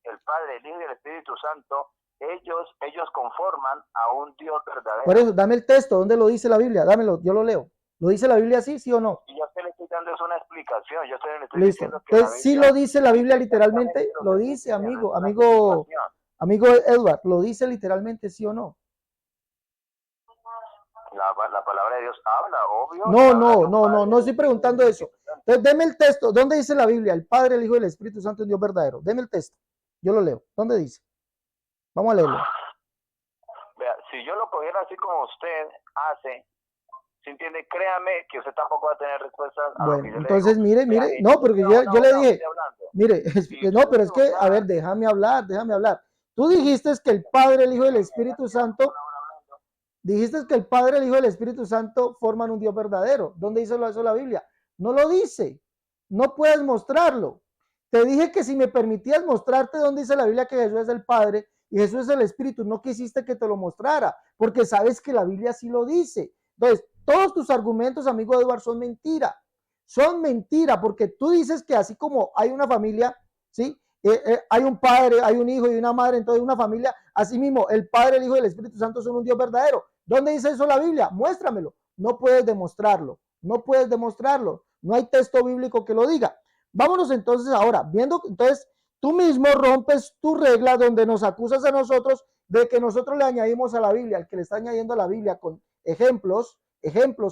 El Padre, el Hijo y el Espíritu Santo, ellos conforman a un Dios verdadero. Por eso, dame el texto. ¿Dónde lo dice la Biblia? Dámelo, yo lo leo. ¿Lo dice la Biblia así, sí o no? Y yo te le estoy dando una explicación. Yo te le estoy Listo. diciendo que la Entonces, sí Biblia lo dice la Biblia dice exactamente literalmente, lo lo que estoy dice, diciendo. Es amigo, una explicación. amigo Edward, lo dice literalmente, sí o no. La palabra de Dios habla, obvio. No estoy preguntando eso. Entonces, deme el texto. ¿Dónde dice la Biblia? El Padre, el Hijo y el Espíritu Santo es un Dios verdadero. Deme el texto. Yo lo leo. ¿Dónde dice? Vamos a leerlo. Vea, si yo lo cogiera así como usted hace, ¿se entiende? Créame que usted tampoco va a tener respuestas a lo que Bueno, yo entonces le digo. mire, Vea, no, porque yo le dije, mire, no, pero es que, a ver, Usted déjame hablar. Tú dijiste que el Padre, el Hijo y el Espíritu Santo, dijiste que el Padre, el Hijo y el Espíritu Santo forman un Dios verdadero. ¿Dónde dice eso la Biblia? No lo dice. No puedes mostrarlo. Te dije que si me permitías mostrarte dónde dice la Biblia que Jesús es el Padre y Jesús es el Espíritu, no quisiste que te lo mostrara, porque sabes que la Biblia sí lo dice. Entonces, todos tus argumentos, amigo Eduardo, son mentira. Son mentira, porque tú dices que así como hay una familia, ¿sí? Hay un padre, hay un hijo y una madre, entonces una familia, así mismo, el Padre, el Hijo y el Espíritu Santo son un Dios verdadero. ¿Dónde dice eso la Biblia? Muéstramelo. No puedes demostrarlo. No puedes demostrarlo. No hay texto bíblico que lo diga. Vámonos entonces ahora, viendo, entonces tú mismo rompes tu regla donde nos acusas a nosotros de que nosotros le añadimos a la Biblia, al que le está añadiendo a la Biblia con ejemplos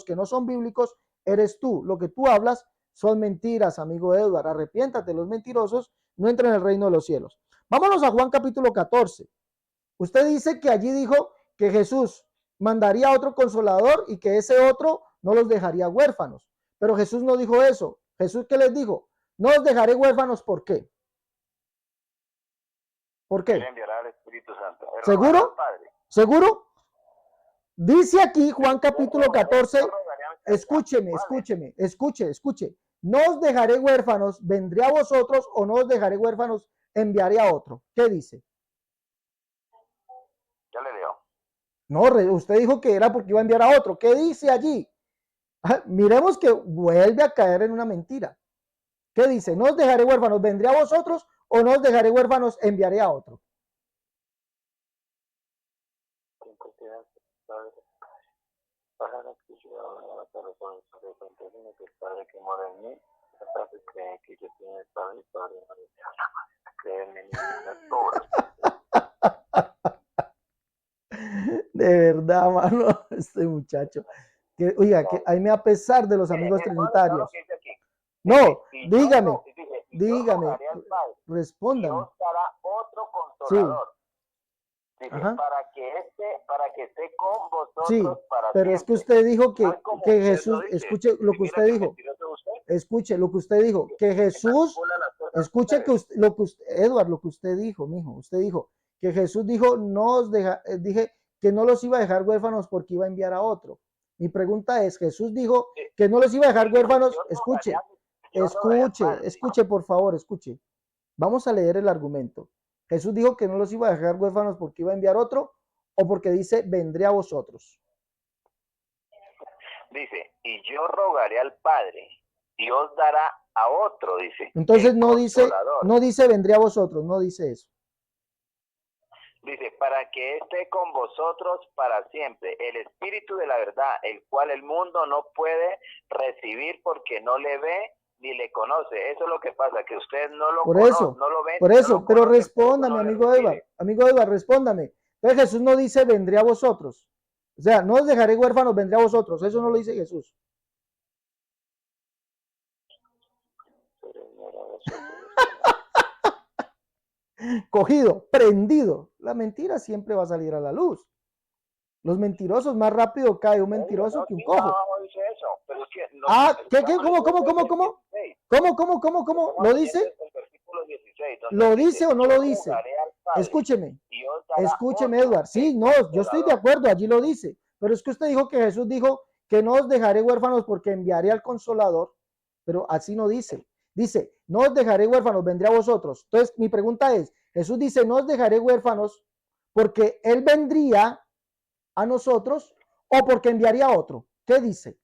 que no son bíblicos, eres tú. Lo que tú hablas son mentiras, amigo Edward. Arrepiéntate, los mentirosos no entran en el reino de los cielos. Vámonos a Juan capítulo 14. Usted dice que allí dijo que Jesús mandaría otro consolador y que ese otro no los dejaría huérfanos. Pero Jesús no dijo eso. Jesús, ¿qué les dijo? No os dejaré huérfanos, ¿por qué? ¿Por qué? enviará al Espíritu Santo. ¿Seguro? ¿Seguro? Dice aquí Juan capítulo 14, escúcheme. No os dejaré huérfanos, vendré a vosotros, o no os dejaré huérfanos, enviaré a otro. ¿Qué dice? Ya le leo. No, usted dijo que era porque iba a enviar a otro. ¿Qué dice allí? Miremos que vuelve a caer en una mentira. ¿Qué dice? No os dejaré huérfanos, vendré a vosotros, o no os dejaré huérfanos, enviaré a otro. De verdad, mano, este muchacho. Que, oiga, que a mí me da pesar de los amigos trinitarios. No, dígame, respóndame. Sí, para que esté con vosotros sí, para pero es que usted dijo que Jesús, dice. escuche lo que usted dijo, escuche lo que usted dijo, que Jesús, escuche que usted, lo que usted, Edward, lo que usted dijo, mijo, usted dijo que Jesús dijo, no os deja, dije que no los iba a dejar huérfanos porque iba a enviar a otro. Mi pregunta es, Jesús dijo que no los iba a dejar huérfanos, escuche, por favor, escuche. Vamos a leer el argumento. Jesús dijo que no los iba a dejar huérfanos porque iba a enviar otro, o porque dice, vendré a vosotros. Dice, y yo rogaré al Padre, y os dará a otro, dice. Entonces no dice vendré a vosotros, no dice eso. Dice, para que esté con vosotros para siempre, el Espíritu de la verdad, el cual el mundo no puede recibir porque no le ve ni le conoce. Eso es lo que pasa, que usted no lo conoce, no lo ve. Por eso, pero respóndame, amigo Eva, respóndame. Entonces Jesús no dice vendré a vosotros. O sea, no os dejaré huérfanos, vendré a vosotros. Eso no lo dice Jesús. Cogido, prendido. La mentira siempre va a salir a la luz. Los mentirosos, más rápido cae un Oye, mentiroso no, que un sí, cojo. abajo dice eso, pero es que Ah, ¿qué? estamos ¿Cómo, leyendo cómo, el cómo, cómo? 16. ¿Cómo? Estamos ¿Lo leyendo dice? el versículo 16, donde ¿Lo dice dice, o no yo lo dice? rogaré al Padre Escúcheme, y os dará escúcheme, otro, Edward. Sí, el no, yo estoy de Consolador. acuerdo, allí lo dice. Pero es que usted dijo que Jesús dijo que no os dejaré huérfanos porque enviaré al Consolador, pero así no dice. Dice, no os dejaré huérfanos, vendré a vosotros. Entonces, mi pregunta es, Jesús dice, no os dejaré huérfanos porque Él vendría a nosotros o porque enviaría a otro. ¿Qué dice?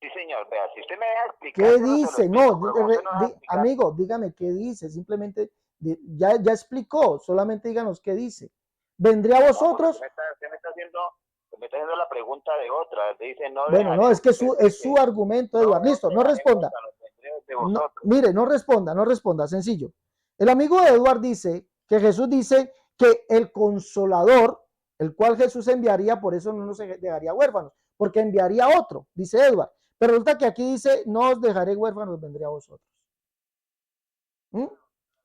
Sí, señor, vea, si usted me deja ¿Qué explicárselo, se lo dice? explico, No, pero como usted no deja explicar, amigo, dígame qué dice. Simplemente ya explicó, solamente díganos qué dice. ¿Vendré a no, porque vosotros? usted me está haciendo la pregunta de otra, te dice, no Bueno, no, dejaré, es que es es su decir, argumento, no Eduardo. os Listo, no dejaré responda. huérfanos, vendré de No, vosotros. mire, no responda, sencillo. El amigo de Eduardo dice que Jesús dice que el consolador, el cual Jesús enviaría, por eso no nos dejaría huérfanos, porque enviaría otro, dice Eduardo. Pero resulta que aquí dice, no os dejaré huérfanos, vendré a vosotros. ¿Mm?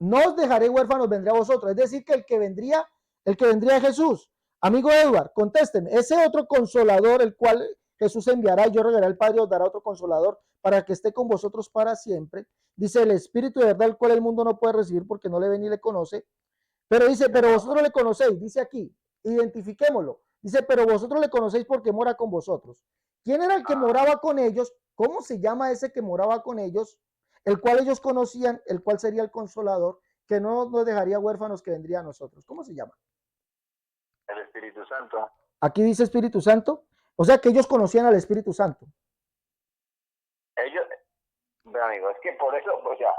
No os dejaré huérfanos, vendré a vosotros. Es decir, que el que vendría es Jesús. Amigo Edward, contésteme. Ese otro consolador, el cual Jesús enviará, yo regaré al Padre, os dará otro consolador para que esté con vosotros para siempre. Dice el Espíritu de verdad, el cual el mundo no puede recibir porque no le ve ni le conoce. Pero dice, pero vosotros le conocéis, dice aquí, identifiquémoslo. Dice, pero vosotros le conocéis porque mora con vosotros. ¿Quién era el que moraba con ellos? ¿Cómo se llama ese que moraba con ellos? El cual ellos conocían, el cual sería el consolador, que no nos dejaría huérfanos, que vendría a nosotros. ¿Cómo se llama? El Espíritu Santo. Aquí dice Espíritu Santo. O sea que ellos conocían al Espíritu Santo. Ellos, ve amigo, es que por eso, o sea,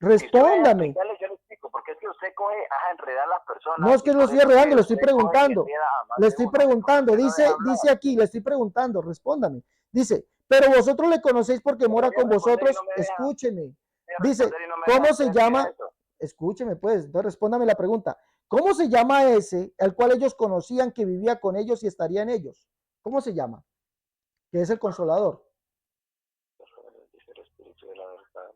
si usted me deja Respóndame. explicarle, yo le explico, porque es que usted coge a enredar a las No personas es y que lo por estoy eso es que enredando, le estoy usted coge y preguntando. enreda a más Le de estoy uno, es porque preguntando. usted no deja hablar. Dice aquí, le estoy preguntando, respóndame. Dice, pero vosotros le conocéis porque Pero mora voy a con responder y vosotros. no me deja, Escúcheme. voy a Dice, responder y no me deja, ¿cómo se entonces mire llama? eso. Escúcheme pues, entonces respóndame la pregunta. ¿Cómo se llama ese, el cual ellos conocían que vivía con ellos y estaría en ellos? ¿Cómo se llama? Que es el consolador. Dice el Espíritu de la verdad.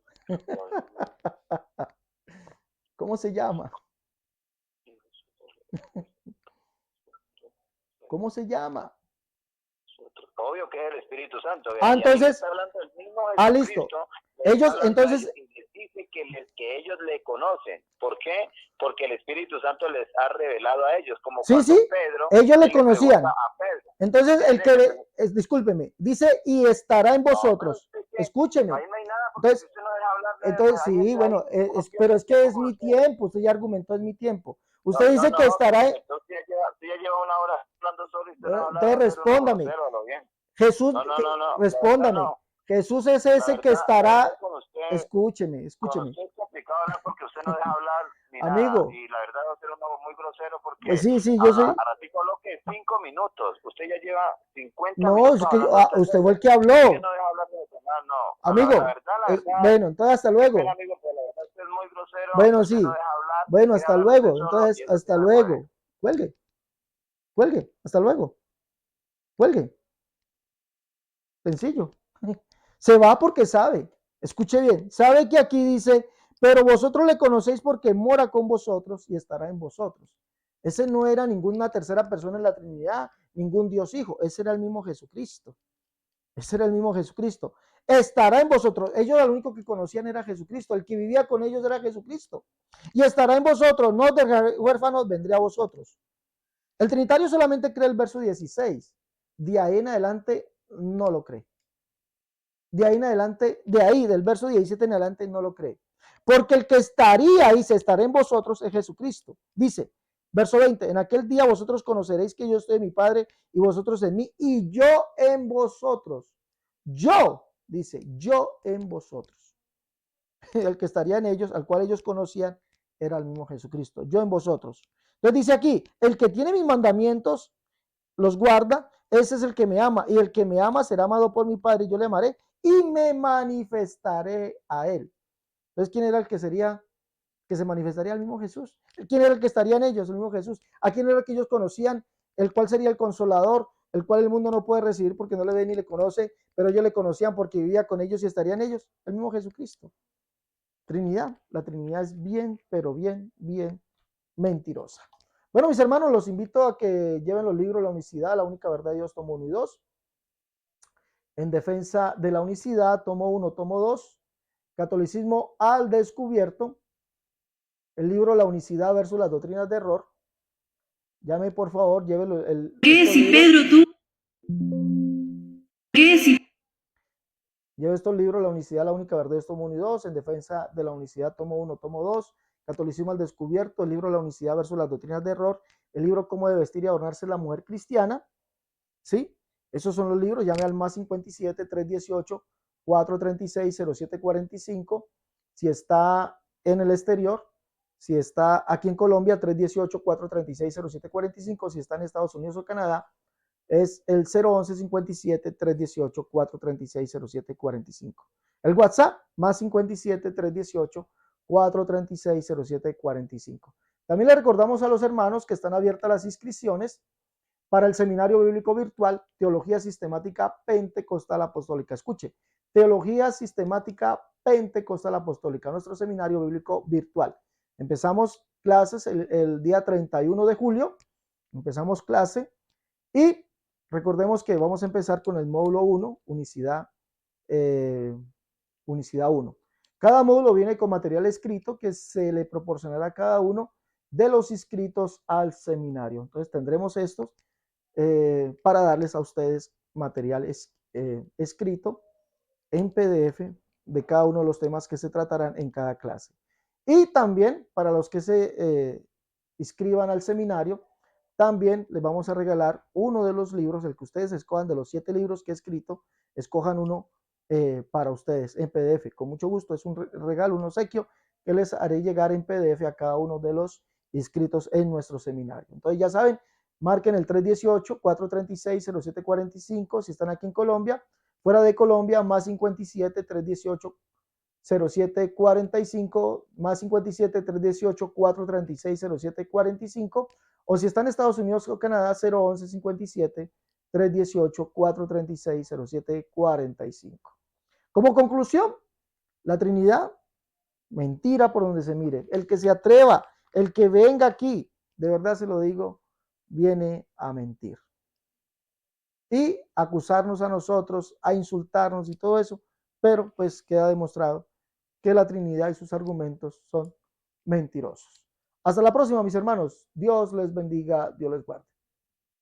¿Cómo se llama? ¿Cómo se llama? Obvio que es el Espíritu Santo, Ah, vea, y ahí le entonces, está hablando el mismo listo. Jesucristo, le está Ellos, hablando a ellos entonces, y les dice que ellos le conocen. ¿Por qué? Porque el Espíritu Santo les ha revelado a ellos, como sí, cuando sí, Pedro, ellos le él le pregunta conocían. a Pedro, Entonces, el él que, le pregunta, discúlpeme, dice, y estará en no, pero vosotros. usted qué, Escúcheme. ahí no hay nada, porque si Entonces, usted no deja hablar, ahí, sí, ahí bueno, uno pero pierde el es que tiempo es con mi usted. tiempo, usted ya argumentó, es mi tiempo. No, Usted no, dice no, que no, estará, usted ya lleva una hora hablando solo y usted no va a hablar, entonces va a ser uno respóndame. grosero, a lo bien. Jesús, No, no, no, no, la verdad respóndame. no. Jesús es ese que La estará, verdad escúcheme, con escúcheme. usted es complicado hablar porque usted no deja hablar ni nada. Amigo, Y la verdad va a ser uno muy grosero pues porque sí, sí, yo soy, a ratico habló que 5 minutos. Usted ya lleva 50 no, minutos es que hablando usted usted fue el solo. que Y que habló. no deja hablar de personal, no. No, no, Amigo, la verdad, bueno, entonces hasta qué pena luego. amigo, pero la verdad usted es muy grosero. Bueno, Usted no sí. deja hablar, Bueno, quiere hasta hablar usted luego. solo y Entonces, eso sí hasta no puede. luego. Cuelgue, cuelgue, hasta luego. Cuelgue. Sencillo. Se va porque sabe. Escuche bien. Sabe que aquí dice, pero vosotros le conocéis porque mora con vosotros y estará en vosotros. Ese no era ninguna tercera persona en la Trinidad, ningún Dios Hijo. Ese era el mismo Jesucristo. Ese era el mismo Jesucristo. Estará en vosotros. Ellos lo único que conocían era Jesucristo. El que vivía con ellos era Jesucristo. Y estará en vosotros. No dejaré huérfanos, vendré a vosotros. El Trinitario solamente cree el verso 16. De ahí en adelante no lo cree. De ahí en adelante, de ahí, del verso 17 en adelante, no lo cree. Porque el que estaría y se estará en vosotros es Jesucristo. Dice, verso 20, en aquel día vosotros conoceréis que yo estoy en mi Padre y vosotros en mí y yo en vosotros. Yo, dice, yo en vosotros. El que estaría en ellos, al cual ellos conocían, era el mismo Jesucristo. Yo en vosotros. Entonces dice aquí, el que tiene mis mandamientos, los guarda, ese es el que me ama. Y el que me ama será amado por mi Padre y yo le amaré y me manifestaré a él. Entonces, ¿quién era el que sería, que se manifestaría al mismo Jesús? ¿Quién era el que estaría en ellos? El mismo Jesús. ¿A quién era el que ellos conocían? El cual sería el consolador, el cual el mundo no puede recibir porque no le ve ni le conoce, pero ellos le conocían porque vivía con ellos y estaría en ellos. El mismo Jesucristo. Trinidad. La Trinidad es bien, pero bien, bien mentirosa. Bueno, mis hermanos, los invito a que lleven los libros La unicidad, la única verdad de Dios, tomo 1 y 2. En defensa de la unicidad, tomo 1, tomo 2. Catolicismo al descubierto. El libro La unicidad versus las doctrinas de error. Llame, por favor, llévelo. ¿Qué si Pedro tú? ¿Qué si? Lleve estos libros, La unicidad, la única verdad, tomo 1 y 2. En defensa de la unicidad, tomo 1, tomo 2. Catolicismo al descubierto, el libro La unicidad versus las doctrinas de error. El libro Cómo debe vestir y adornarse la mujer cristiana. ¿Sí? Esos son los libros. Llame al más 57 318 436 0745. Si está en el exterior, si está aquí en Colombia, 318 436 0745. Si está en Estados Unidos o Canadá, es el 011 57 318 436 0745. El WhatsApp, más 57 318 436 0745. También le recordamos a los hermanos que están abiertas las inscripciones para el Seminario Bíblico Virtual Teología Sistemática Pentecostal Apostólica. Escuche, Teología Sistemática Pentecostal Apostólica, nuestro Seminario Bíblico Virtual. Empezamos clases el día 31 de julio, empezamos clase y recordemos que vamos a empezar con el módulo 1, unicidad 1. Cada módulo viene con material escrito que se le proporcionará a cada uno de los inscritos al seminario. Entonces tendremos estos para darles a ustedes material escrito en PDF de cada uno de los temas que se tratarán en cada clase. Y también para los que se inscriban al seminario, también les vamos a regalar uno de los libros, el que ustedes escojan de los 7 libros que he escrito, escojan uno para ustedes en PDF. Con mucho gusto, es un regalo, un obsequio que les haré llegar en PDF a cada uno de los inscritos en nuestro seminario. Entonces ya saben, marquen el 318-436-0745 si están aquí en Colombia. Fuera de Colombia, más 57 318 0745, más 57 318 436 0745, o si están en Estados Unidos o Canadá, 011 57 318 436 0745. Como conclusión, la Trinidad, mentira por donde se mire. El que se atreva, el que venga aquí, de verdad se lo digo, viene a mentir. Y acusarnos a nosotros, a insultarnos y todo eso, pero pues queda demostrado que la Trinidad y sus argumentos son mentirosos. Hasta la próxima, mis hermanos. Dios les bendiga, Dios les guarde.